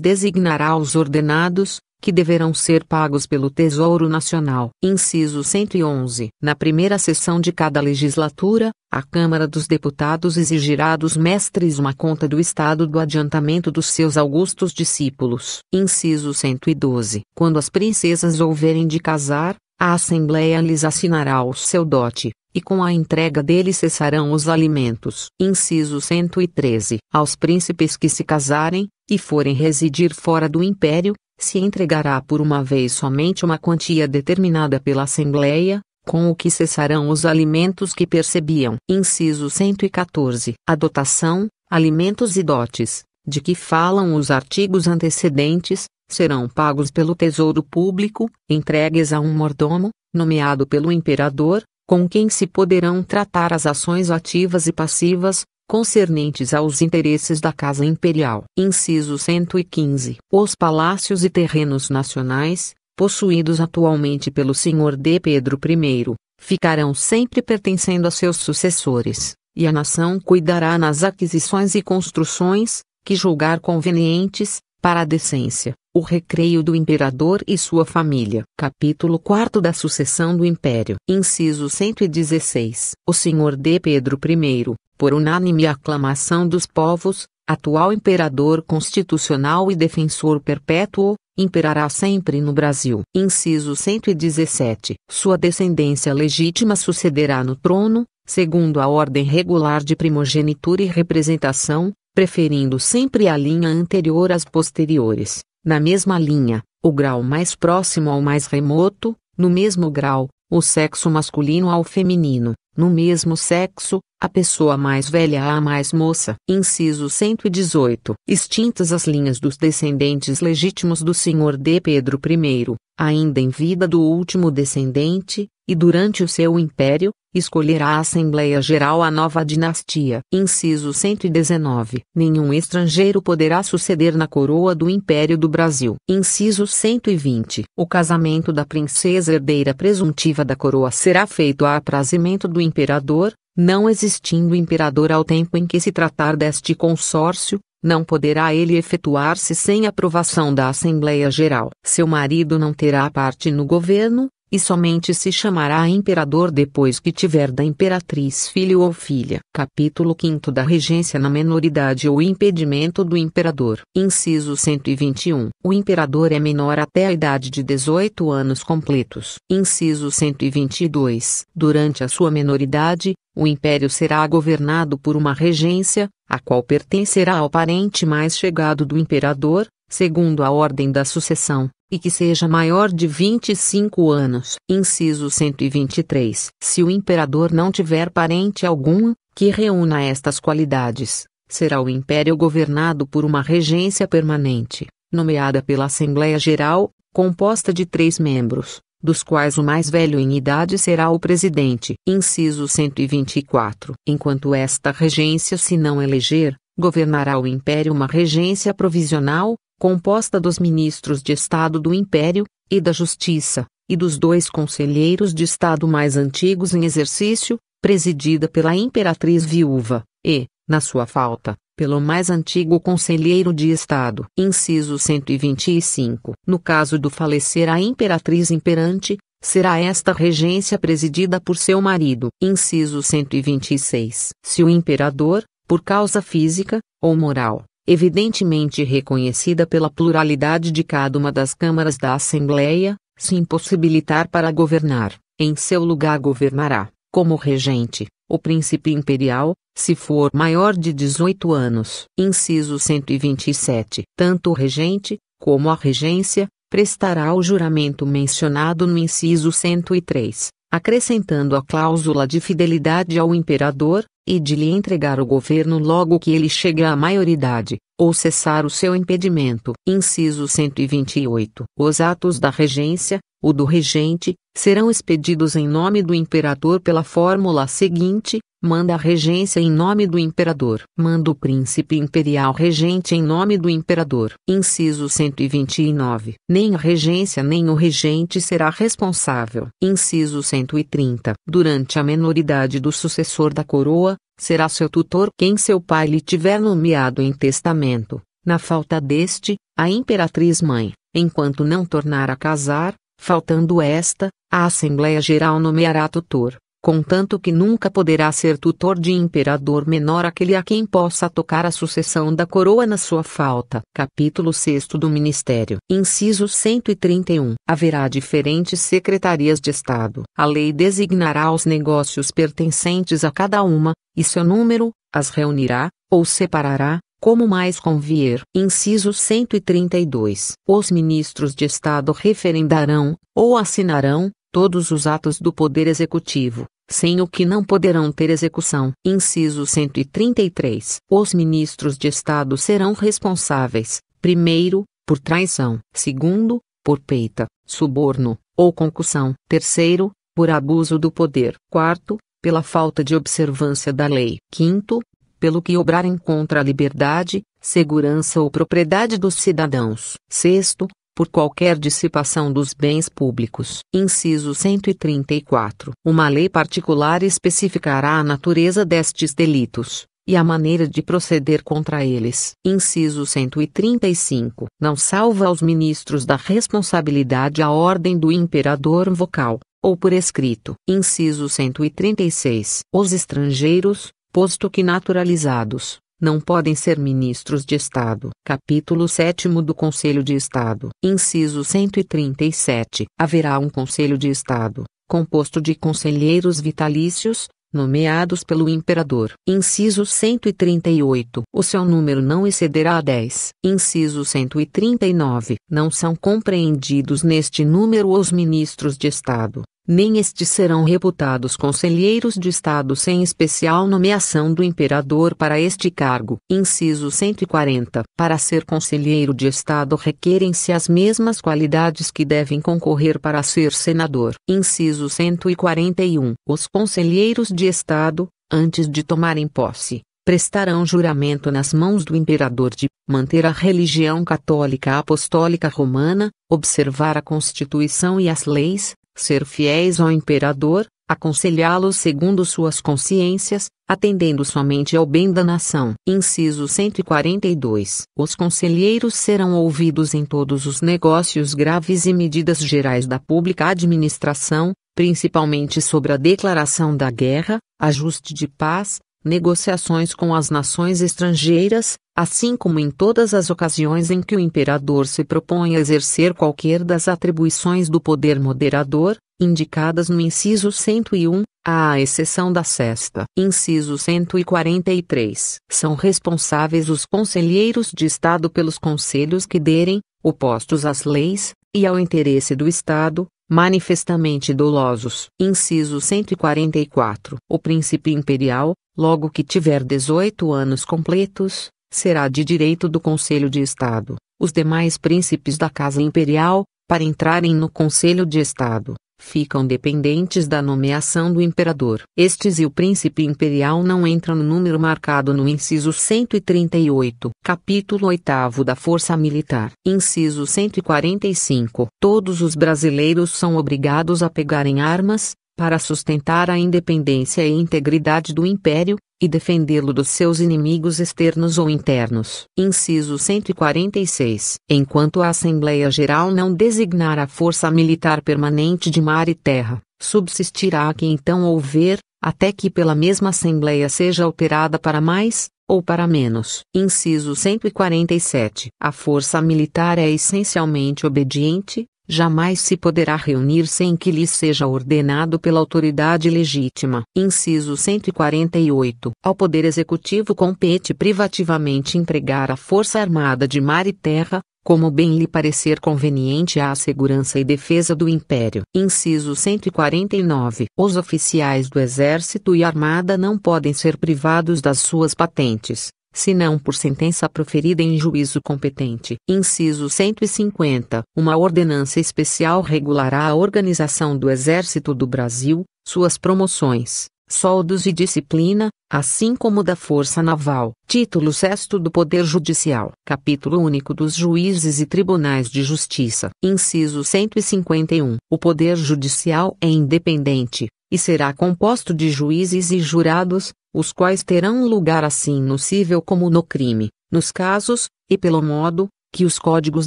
designará os ordenados, que deverão ser pagos pelo Tesouro Nacional. Inciso 111. Na primeira sessão de cada legislatura, a Câmara dos Deputados exigirá dos mestres uma conta do estado do adiantamento dos seus augustos discípulos. Inciso 112. Quando as princesas houverem de casar, a Assembleia lhes assinará o seu dote, e com a entrega dele cessarão os alimentos. Inciso 113. Aos príncipes que se casarem, e forem residir fora do império, se entregará por uma vez somente uma quantia determinada pela Assembleia, com o que cessarão os alimentos que percebiam. Inciso 114. A dotação, alimentos e dotes, de que falam os artigos antecedentes, serão pagos pelo Tesouro Público, entregues a um mordomo, nomeado pelo imperador, com quem se poderão tratar as ações ativas e passivas, concernentes aos interesses da Casa Imperial. Inciso 115. Os palácios e terrenos nacionais, possuídos atualmente pelo Senhor D. Pedro I, ficarão sempre pertencendo a seus sucessores, e a nação cuidará nas aquisições e construções, que julgar convenientes, para a decência, o recreio do imperador e sua família. Capítulo 4 da sucessão do Império. Inciso 116. O Senhor D. Pedro I, por unânime aclamação dos povos, atual imperador constitucional e defensor perpétuo, imperará sempre no Brasil. Inciso 117. Sua descendência legítima sucederá no trono, segundo a ordem regular de primogenitura e representação, preferindo sempre a linha anterior às posteriores. Na mesma linha, o grau mais próximo ao mais remoto, no mesmo grau, o sexo masculino ao feminino, no mesmo sexo, a pessoa mais velha à mais moça. Inciso 118. Extintas as linhas dos descendentes legítimos do Senhor D. Pedro I, ainda em vida do último descendente, e durante o seu império, escolherá a Assembleia Geral a nova dinastia. Inciso 119. Nenhum estrangeiro poderá suceder na coroa do Império do Brasil. Inciso 120. O casamento da princesa herdeira presuntiva da coroa será feito a aprazimento do imperador, não existindo imperador ao tempo em que se tratar deste consórcio, não poderá ele efetuar-se sem aprovação da Assembleia Geral. Seu marido não terá parte no governo, e somente se chamará imperador depois que tiver da imperatriz filho ou filha. Capítulo 5 da regência na menoridade ou impedimento do imperador. Inciso 121. O imperador é menor até a idade de 18 anos completos. Inciso 122. Durante a sua menoridade, o império será governado por uma regência, a qual pertencerá ao parente mais chegado do imperador, segundo a ordem da sucessão, e que seja maior de 25 anos. Inciso 123. Se o imperador não tiver parente algum, que reúna estas qualidades, será o império governado por uma regência permanente, nomeada pela Assembleia Geral, composta de 3 membros, dos quais o mais velho em idade será o presidente. Inciso 124. Enquanto esta regência se não eleger, governará o império uma regência provisional, composta dos ministros de Estado do Império, e da Justiça, e dos 2 conselheiros de Estado mais antigos em exercício, presidida pela imperatriz viúva, e, na sua falta, pelo mais antigo conselheiro de Estado. Inciso 125. No caso do falecer a imperatriz imperante, será esta regência presidida por seu marido. Inciso 126. Se o imperador, por causa física, ou moral, evidentemente reconhecida pela pluralidade de cada uma das câmaras da Assembleia, se impossibilitar para governar, em seu lugar governará, como regente, o príncipe imperial, se for maior de 18 anos. Inciso 127. Tanto o regente, como a regência, prestará o juramento mencionado no inciso 103, acrescentando a cláusula de fidelidade ao imperador, e de lhe entregar o governo logo que ele chegue à maioridade, ou cessar o seu impedimento. Inciso 128. Os atos da regência, o do regente, serão expedidos em nome do imperador pela fórmula seguinte: manda a regência em nome do imperador. Manda o príncipe imperial regente em nome do imperador. Inciso 129. Nem a regência nem o regente será responsável. Inciso 130. Durante a menoridade do sucessor da coroa, será seu tutor quem seu pai lhe tiver nomeado em testamento. Na falta deste, a imperatriz mãe, enquanto não tornar a casar, faltando esta, a Assembleia Geral nomeará tutor, contanto que nunca poderá ser tutor de imperador menor aquele a quem possa tocar a sucessão da coroa na sua falta. Capítulo 6 do Ministério. Inciso 131. Haverá diferentes secretarias de Estado. A lei designará os negócios pertencentes a cada uma, e seu número, as reunirá, ou separará, como mais convier. Inciso 132. Os ministros de Estado referendarão, ou assinarão, todos os atos do Poder Executivo, sem o que não poderão ter execução. Inciso 133. Os ministros de Estado serão responsáveis, primeiro, por traição; segundo, por peita, suborno, ou concussão; terceiro, por abuso do poder; quarto, pela falta de observância da lei; quinto, pelo que obrarem contra a liberdade, segurança ou propriedade dos cidadãos; sexto, por qualquer dissipação dos bens públicos. Inciso 134. Uma lei particular especificará a natureza destes delitos, e a maneira de proceder contra eles. Inciso 135. Não salva aos ministros da responsabilidade a ordem do imperador vocal, ou por escrito. Inciso 136. Os estrangeiros, posto que naturalizados, não podem ser ministros de Estado. Capítulo 7º do Conselho de Estado. Inciso 137. Haverá um Conselho de Estado, composto de conselheiros vitalícios, nomeados pelo imperador. Inciso 138. O seu número não excederá a 10. Inciso 139. Não são compreendidos neste número os ministros de Estado, nem estes serão reputados conselheiros de Estado sem especial nomeação do imperador para este cargo. Inciso 140. Para ser conselheiro de Estado requerem-se as mesmas qualidades que devem concorrer para ser senador. Inciso 141. Os conselheiros de Estado, antes de tomarem posse, prestarão juramento nas mãos do imperador de manter a religião católica apostólica romana, observar a Constituição e as leis, ser fiéis ao imperador, aconselhá-lo segundo suas consciências, atendendo somente ao bem da nação. Inciso 142. Os conselheiros serão ouvidos em todos os negócios graves e medidas gerais da pública administração, principalmente sobre a declaração da guerra, ajuste de paz, negociações com as nações estrangeiras, assim como em todas as ocasiões em que o imperador se propõe a exercer qualquer das atribuições do poder moderador, indicadas no inciso 101, à exceção da sexta. Inciso 143. São responsáveis os conselheiros de Estado pelos conselhos que derem, opostos às leis, e ao interesse do Estado, manifestamente dolosos. Inciso 144. O príncipe imperial, logo que tiver 18 anos completos, será de direito do Conselho de Estado. Os demais príncipes da Casa Imperial, para entrarem no Conselho de Estado, ficam dependentes da nomeação do imperador. Estes e o príncipe imperial não entram no número marcado no inciso 138. Capítulo 8º da Força Militar. Inciso 145. Todos os brasileiros são obrigados a pegarem armas, para sustentar a independência e integridade do Império, e defendê-lo dos seus inimigos externos ou internos. Inciso 146. Enquanto a Assembleia Geral não designar a Força Militar Permanente de Mar e Terra, subsistirá a que então houver, até que pela mesma Assembleia seja alterada para mais, ou para menos. Inciso 147. A Força Militar é essencialmente obediente, jamais se poderá reunir sem que lhe seja ordenado pela autoridade legítima. Inciso 148. Ao Poder Executivo compete privativamente empregar a Força Armada de Mar e Terra, como bem lhe parecer conveniente à segurança e defesa do Império. Inciso 149. Os oficiais do Exército e Armada não podem ser privados das suas patentes, senão por sentença proferida em juízo competente. Inciso 150. Uma ordenança especial regulará a organização do Exército do Brasil, suas promoções, soldos e disciplina, assim como da Força Naval. Título 6º do Poder Judicial. Capítulo único dos Juízes e Tribunais de Justiça. Inciso 151. O Poder Judicial é independente, e será composto de juízes e jurados, os quais terão lugar assim no cível como no crime, nos casos, e pelo modo, que os códigos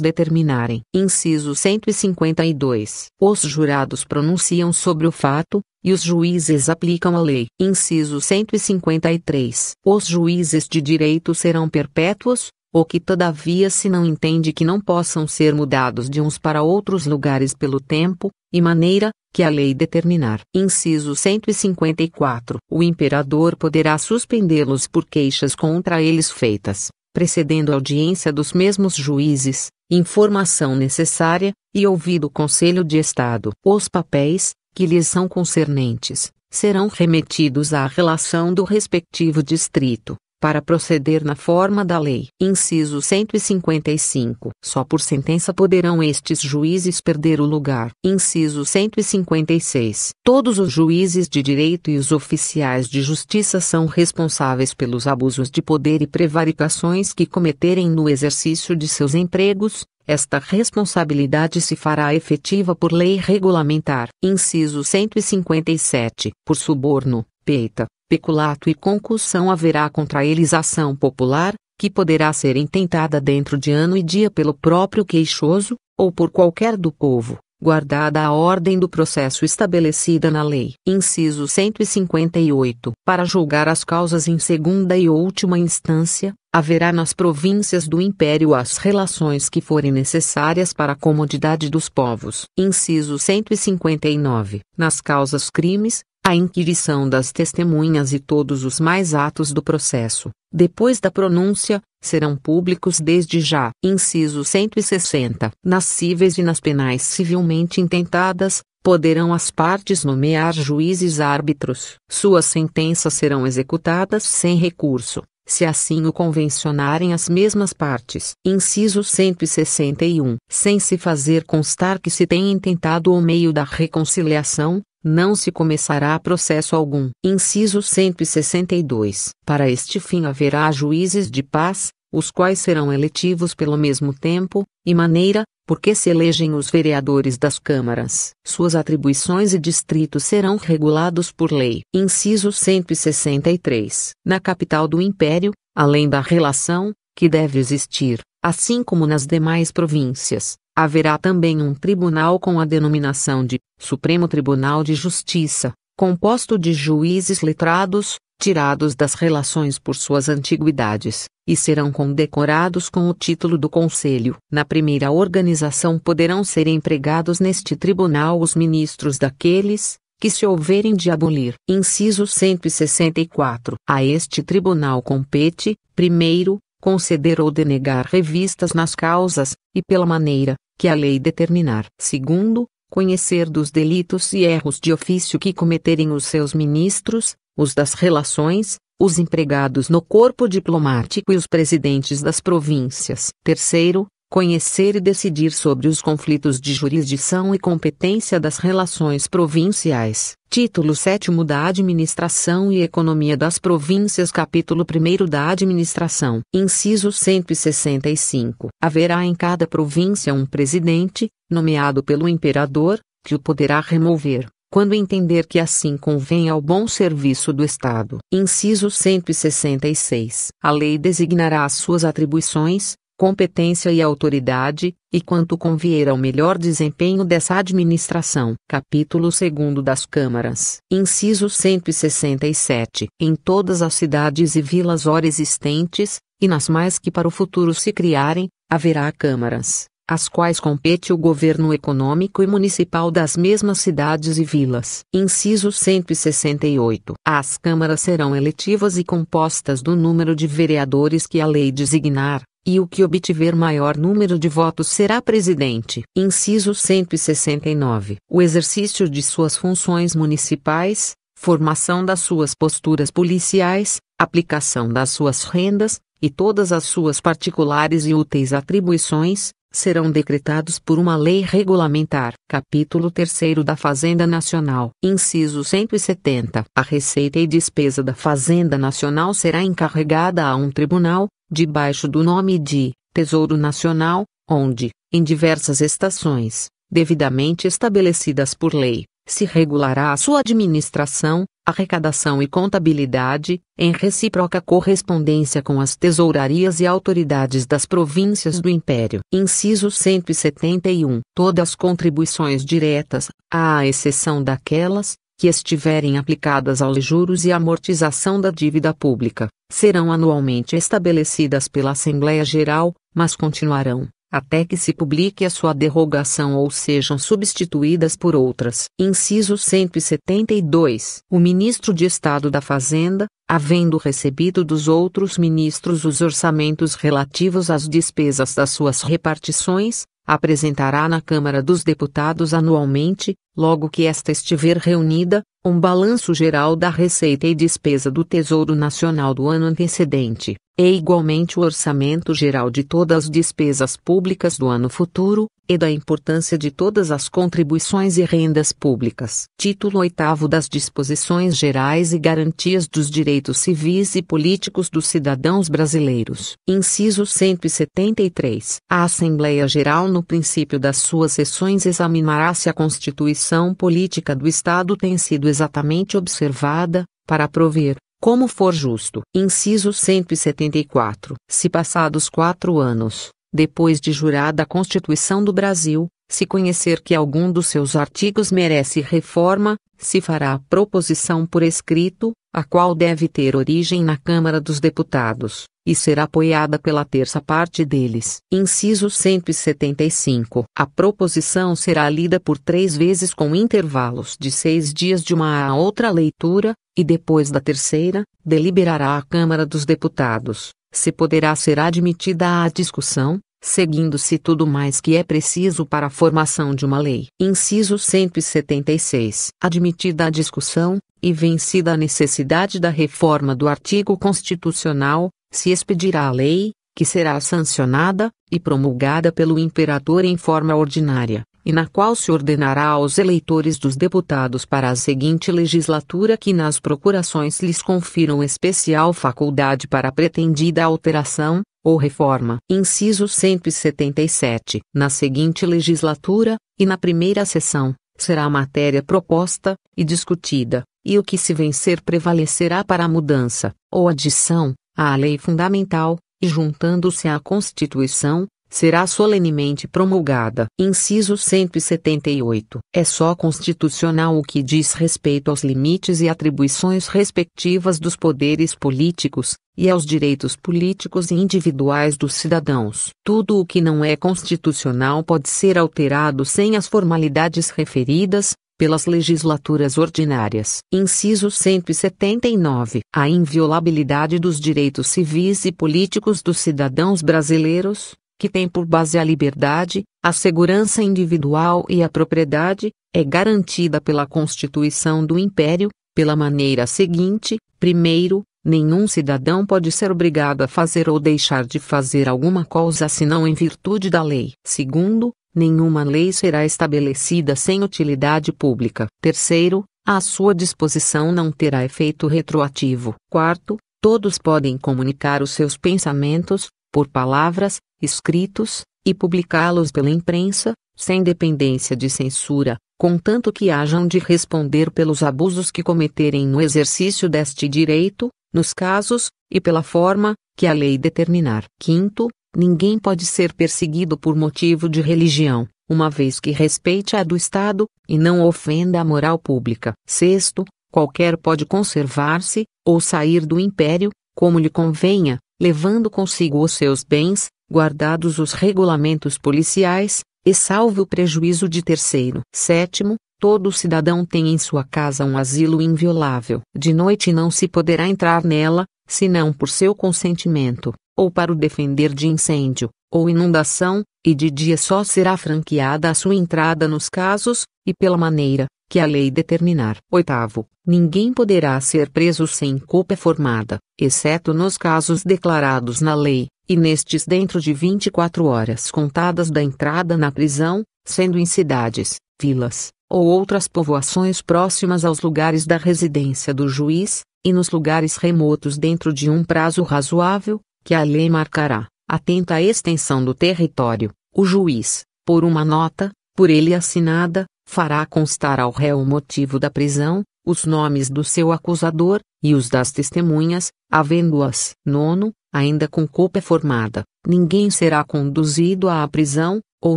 determinarem. Inciso 152. Os jurados pronunciam sobre o fato, e os juízes aplicam a lei. Inciso 153. Os juízes de direito serão perpétuos, ou que todavia se não entende que não possam ser mudados de uns para outros lugares pelo tempo, e maneira, que a lei determinar. Inciso 154. O imperador poderá suspendê-los por queixas contra eles feitas, precedendo a audiência dos mesmos juízes, informação necessária, e ouvido o Conselho de Estado. Os papéis, que lhes são concernentes, serão remetidos à relação do respectivo distrito, para proceder na forma da lei. Inciso 155. Só por sentença poderão estes juízes perder o lugar. Inciso 156. Todos os juízes de direito e os oficiais de justiça são responsáveis pelos abusos de poder e prevaricações que cometerem no exercício de seus empregos. Esta responsabilidade se fará efetiva por lei regulamentar. Inciso 157. Por suborno, peita, peculato e concussão haverá contra eles ação popular, que poderá ser intentada dentro de ano e dia pelo próprio queixoso, ou por qualquer do povo, guardada a ordem do processo estabelecida na lei. Inciso 158. Para julgar as causas em segunda e última instância, haverá nas províncias do Império as relações que forem necessárias para a comodidade dos povos. Inciso 159. Nas causas crimes, a inquirição das testemunhas e todos os mais atos do processo, depois da pronúncia, serão públicos desde já. Inciso 160. Nas cíveis e nas penais civilmente intentadas, poderão as partes nomear juízes árbitros. Suas sentenças serão executadas sem recurso, se assim o convencionarem as mesmas partes. Inciso 161. Sem se fazer constar que se tenha intentado o meio da reconciliação, não se começará processo algum. Inciso 162. Para este fim haverá juízes de paz, os quais serão eletivos pelo mesmo tempo, e maneira, porque se elegem os vereadores das câmaras. Suas atribuições e distritos serão regulados por lei. Inciso 163. Na capital do Império, além da relação, que deve existir, assim como nas demais províncias, haverá também um tribunal com a denominação de Supremo Tribunal de Justiça, composto de juízes letrados, tirados das relações por suas antiguidades, e serão condecorados com o título do Conselho. Na primeira organização poderão ser empregados neste tribunal os ministros daqueles, que se houverem de abolir. Inciso 164. A este tribunal compete, primeiro, conceder ou denegar revistas nas causas, e pela maneira, que a lei determinar. Segundo, conhecer dos delitos e erros de ofício que cometerem os seus ministros, os das relações, os empregados no corpo diplomático e os presidentes das províncias. Terceiro, conhecer e decidir sobre os conflitos de jurisdição e competência das relações provinciais. Título 7º da Administração e Economia das Províncias. Capítulo 1º da Administração. Inciso 165. Haverá em cada província um presidente, nomeado pelo imperador, que o poderá remover, quando entender que assim convém ao bom serviço do Estado. Inciso 166. A lei designará as suas atribuições, competência e autoridade, e quanto convier ao melhor desempenho dessa administração. Capítulo 2º das Câmaras. Inciso 167. Em todas as cidades e vilas ora existentes, e nas mais que para o futuro se criarem, haverá câmaras, às quais compete o governo econômico e municipal das mesmas cidades e vilas. Inciso 168. As câmaras serão eletivas e compostas do número de vereadores que a lei designar, e o que obtiver maior número de votos será presidente. Inciso 169. O exercício de suas funções municipais, formação das suas posturas policiais, aplicação das suas rendas, e todas as suas particulares e úteis atribuições, serão decretados por uma lei regulamentar. Capítulo 3º da Fazenda Nacional. Inciso 170. A receita e despesa da Fazenda Nacional será encarregada a um tribunal, debaixo do nome de Tesouro Nacional, onde, em diversas estações, devidamente estabelecidas por lei, se regulará a sua administração, arrecadação e contabilidade, em recíproca correspondência com as tesourarias e autoridades das províncias do Império. Inciso 171. Todas as contribuições diretas, à exceção daquelas que estiverem aplicadas aos juros e amortização da dívida pública, serão anualmente estabelecidas pela Assembleia Geral, mas continuarão, até que se publique a sua derrogação ou sejam substituídas por outras. Inciso 172. O Ministro de Estado da Fazenda, havendo recebido dos outros ministros os orçamentos relativos às despesas das suas repartições, apresentará na Câmara dos Deputados anualmente, logo que esta estiver reunida, um balanço geral da receita e despesa do Tesouro Nacional do ano antecedente, e igualmente o orçamento geral de todas as despesas públicas do ano futuro, e da importância de todas as contribuições e rendas públicas. Título 8º das Disposições Gerais e Garantias dos Direitos Civis e Políticos dos Cidadãos Brasileiros. Inciso 173. A Assembleia Geral no princípio das suas sessões examinará se a Constituição Política do Estado tem sido exatamente observada, para prover, como for justo. Inciso 174. Se passados 4 anos, depois de jurada a Constituição do Brasil, se conhecer que algum dos seus artigos merece reforma, se fará proposição por escrito, a qual deve ter origem na Câmara dos Deputados, e será apoiada pela terça parte deles. Inciso 175. A proposição será lida por 3 vezes com intervalos de 6 dias de uma a outra leitura, e depois da terceira, deliberará a Câmara dos Deputados, se poderá ser admitida à discussão, seguindo-se tudo mais que é preciso para a formação de uma lei. Inciso 176. Admitida a discussão, e vencida a necessidade da reforma do artigo constitucional, se expedirá a lei, que será sancionada, e promulgada pelo Imperador em forma ordinária, e na qual se ordenará aos eleitores dos deputados para a seguinte legislatura que nas procurações lhes confiram especial faculdade para a pretendida alteração, ou reforma. Inciso 177. Na seguinte legislatura, e na primeira sessão, será a matéria proposta, e discutida, e o que se vencer prevalecerá para a mudança, ou adição, à lei fundamental, e juntando-se à Constituição, será solenemente promulgada. Inciso 178. É só constitucional o que diz respeito aos limites e atribuições respectivas dos poderes políticos, e aos direitos políticos e individuais dos cidadãos. Tudo o que não é constitucional pode ser alterado sem as formalidades referidas, pelas legislaturas ordinárias. Inciso 179. A inviolabilidade dos direitos civis e políticos dos cidadãos brasileiros, que tem por base a liberdade, a segurança individual e a propriedade, é garantida pela Constituição do Império, pela maneira seguinte: primeiro, nenhum cidadão pode ser obrigado a fazer ou deixar de fazer alguma coisa senão em virtude da lei. Segundo, nenhuma lei será estabelecida sem utilidade pública. Terceiro, a sua disposição não terá efeito retroativo. Quarto, todos podem comunicar os seus pensamentos, por palavras, escritos, e publicá-los pela imprensa, sem dependência de censura, contanto que hajam de responder pelos abusos que cometerem no exercício deste direito, nos casos, e pela forma, que a lei determinar. Quinto, ninguém pode ser perseguido por motivo de religião, uma vez que respeite a do Estado, e não ofenda a moral pública. Sexto, qualquer pode conservar-se, ou sair do império, como lhe convenha, levando consigo os seus bens, guardados os regulamentos policiais, e salvo o prejuízo de terceiro. Sétimo, todo cidadão tem em sua casa um asilo inviolável. De noite não se poderá entrar nela, senão por seu consentimento, ou para o defender de incêndio, ou inundação, e de dia só será franqueada a sua entrada nos casos, e pela maneira, que a lei determinar. Oitavo, ninguém poderá ser preso sem culpa formada, exceto nos casos declarados na lei, e nestes dentro de 24 horas contadas da entrada na prisão, sendo em cidades, vilas, ou outras povoações próximas aos lugares da residência do juiz, e nos lugares remotos dentro de um prazo razoável, que a lei marcará, atento à extensão do território. O juiz, por uma nota, por ele assinada, fará constar ao réu o motivo da prisão, os nomes do seu acusador, e os das testemunhas, havendo-as. Nono, ainda com culpa formada, ninguém será conduzido à prisão, ou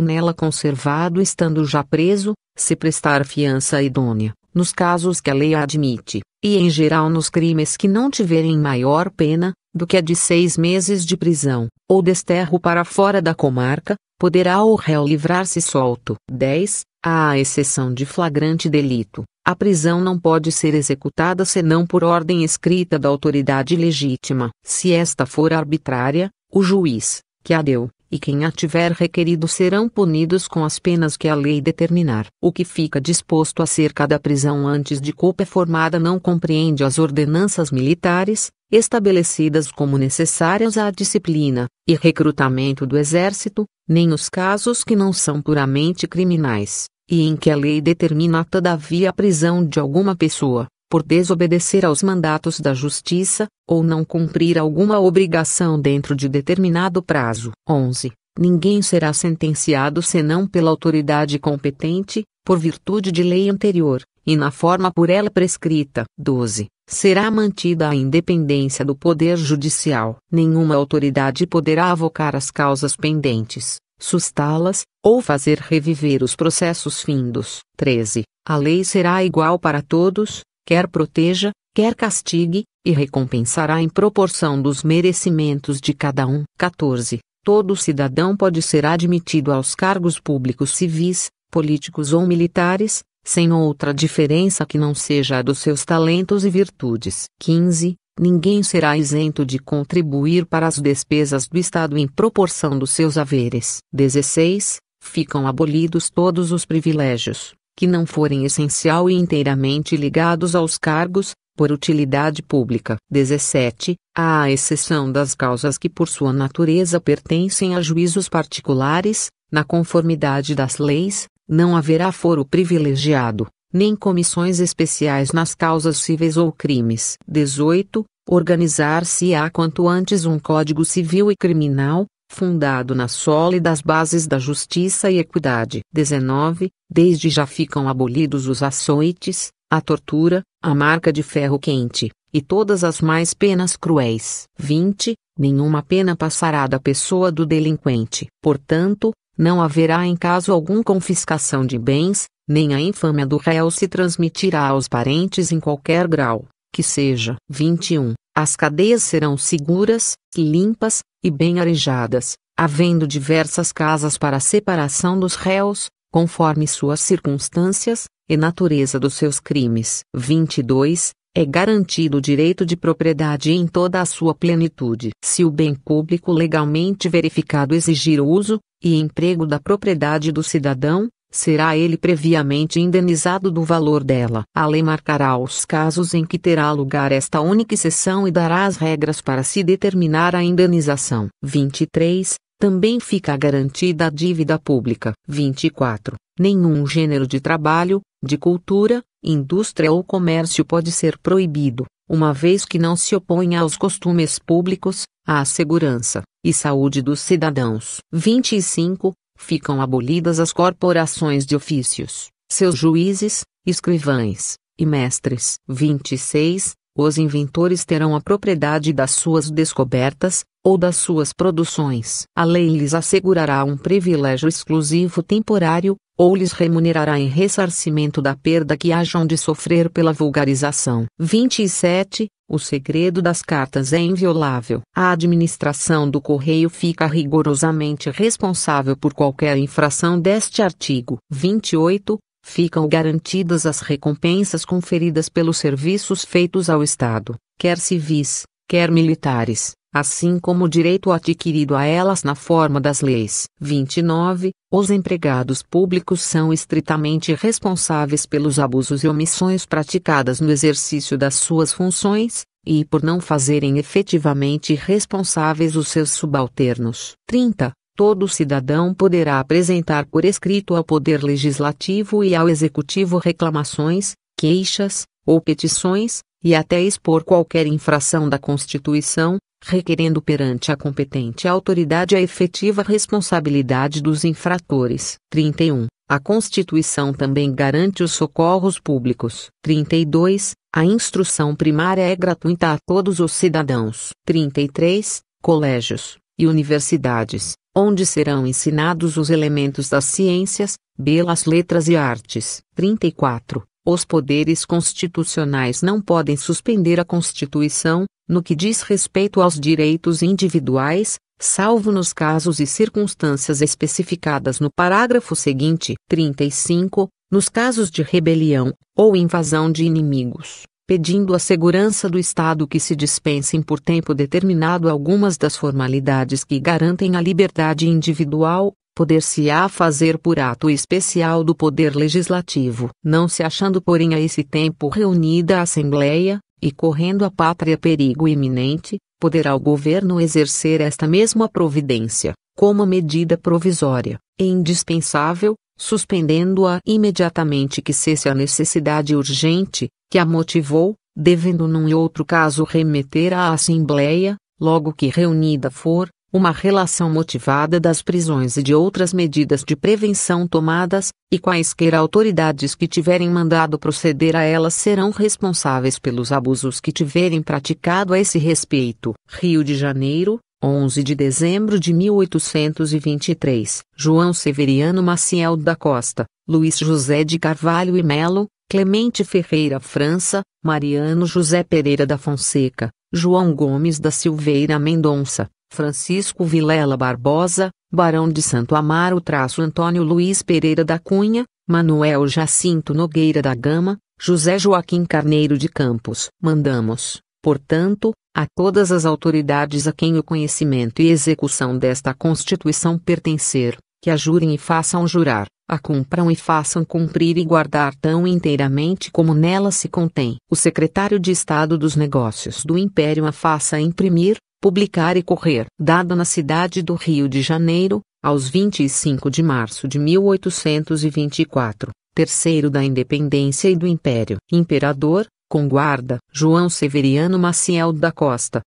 nela conservado estando já preso, se prestar fiança idônea, nos casos que a lei admite, e em geral nos crimes que não tiverem maior pena, do que a de 6 meses de prisão, ou desterro para fora da comarca, poderá o réu livrar-se solto. 10. À exceção de flagrante delito, a prisão não pode ser executada senão por ordem escrita da autoridade legítima. Se esta for arbitrária, o juiz, que a deu, e quem a tiver requerido serão punidos com as penas que a lei determinar. O que fica disposto acerca da prisão antes de culpa formada não compreende as ordenanças militares, estabelecidas como necessárias à disciplina e recrutamento do exército, nem os casos que não são puramente criminais, e em que a lei determina todavia a prisão de alguma pessoa, por desobedecer aos mandatos da justiça, ou não cumprir alguma obrigação dentro de determinado prazo. 11. Ninguém será sentenciado senão pela autoridade competente, por virtude de lei anterior, e na forma por ela prescrita. 12. Será mantida a independência do Poder Judicial. Nenhuma autoridade poderá avocar as causas pendentes, sustá-las, ou fazer reviver os processos findos. 13. A lei será igual para todos, quer proteja, quer castigue, e recompensará em proporção dos merecimentos de cada um. 14. Todo cidadão pode ser admitido aos cargos públicos civis, políticos ou militares, sem outra diferença que não seja a dos seus talentos e virtudes. 15. Ninguém será isento de contribuir para as despesas do Estado em proporção dos seus haveres. 16. Ficam abolidos todos os privilégios, que não forem essencial e inteiramente ligados aos cargos, por utilidade pública. 17. À exceção das causas que por sua natureza pertencem a juízos particulares, na conformidade das leis, não haverá foro privilegiado, nem comissões especiais nas causas cíveis ou crimes. 18. Organizar-se-á quanto antes um Código Civil e Criminal, fundado nas sólidas bases da justiça e equidade. 19. Desde já ficam abolidos os açoites, a tortura, a marca de ferro quente, e todas as mais penas cruéis. 20. Nenhuma pena passará da pessoa do delinquente. Portanto, não haverá em caso algum confiscação de bens, nem a infâmia do réu se transmitirá aos parentes em qualquer grau, que seja. 21. As cadeias serão seguras, limpas, e bem arejadas, havendo diversas casas para a separação dos réus, conforme suas circunstâncias, e natureza dos seus crimes. 22. É garantido o direito de propriedade em toda a sua plenitude. Se o bem público legalmente verificado exigir o uso e emprego da propriedade do cidadão, será ele previamente indenizado do valor dela. A lei marcará os casos em que terá lugar esta única exceção e dará as regras para se determinar a indenização. 23. Também fica garantida a dívida pública. 24. Nenhum gênero de trabalho, de cultura, indústria ou comércio pode ser proibido, uma vez que não se oponha aos costumes públicos, à segurança e saúde dos cidadãos. 25. ficam abolidas as corporações de ofícios, seus juízes, escrivães e mestres. 26. Os inventores terão a propriedade das suas descobertas, ou das suas produções. A lei lhes assegurará um privilégio exclusivo temporário, ou lhes remunerará em ressarcimento da perda que hajam de sofrer pela vulgarização. 27. O segredo das cartas é inviolável. A administração do correio fica rigorosamente responsável por qualquer infração deste artigo. 28. Ficam garantidas as recompensas conferidas pelos serviços feitos ao Estado, quer civis, quer militares, assim como o direito adquirido a elas na forma das leis. 29. Os empregados públicos são estritamente responsáveis pelos abusos e omissões praticadas no exercício das suas funções, e por não fazerem efetivamente responsáveis os seus subalternos. 30. Todo cidadão poderá apresentar por escrito ao Poder Legislativo e ao Executivo reclamações, queixas, ou petições, e até expor qualquer infração da Constituição, requerendo perante a competente autoridade a efetiva responsabilidade dos infratores. 31. A Constituição também garante os socorros públicos. 32. A instrução primária é gratuita a todos os cidadãos. 33. Colégios e universidades, onde serão ensinados os elementos das ciências, belas letras e artes. 34. Os poderes constitucionais não podem suspender a Constituição, no que diz respeito aos direitos individuais, salvo nos casos e circunstâncias especificadas no parágrafo seguinte. 35. Nos casos de rebelião, ou invasão de inimigos, pedindo à segurança do Estado que se dispensem por tempo determinado algumas das formalidades que garantem a liberdade individual, poder-se-á fazer por ato especial do Poder Legislativo. Não se achando porém a esse tempo reunida a Assembleia, e correndo a pátria perigo iminente, poderá o governo exercer esta mesma providência, como medida provisória, e indispensável, suspendendo-a imediatamente que cesse a necessidade urgente, que a motivou, devendo num e outro caso remeter à Assembleia, logo que reunida for, uma relação motivada das prisões e de outras medidas de prevenção tomadas, e quaisquer autoridades que tiverem mandado proceder a elas serão responsáveis pelos abusos que tiverem praticado a esse respeito. Rio de Janeiro, 11 de dezembro de 1823. João Severiano Maciel da Costa, Luiz José de Carvalho e Melo, Clemente Ferreira França, Mariano José Pereira da Fonseca, João Gomes da Silveira Mendonça, Francisco Vilela Barbosa, Barão de Santo Amaro - Antônio Luiz Pereira da Cunha, Manuel Jacinto Nogueira da Gama, José Joaquim Carneiro de Campos. Mandamos, portanto, a todas as autoridades a quem o conhecimento e execução desta Constituição pertencer, que a jurem e façam jurar, a cumpram e façam cumprir e guardar tão inteiramente como nela se contém. O Secretário de Estado dos Negócios do Império a faça imprimir, publicar e correr. Dado na cidade do Rio de Janeiro, aos 25 de março de 1824, terceiro da Independência e do Império. Imperador, com guarda, João Severiano Maciel da Costa.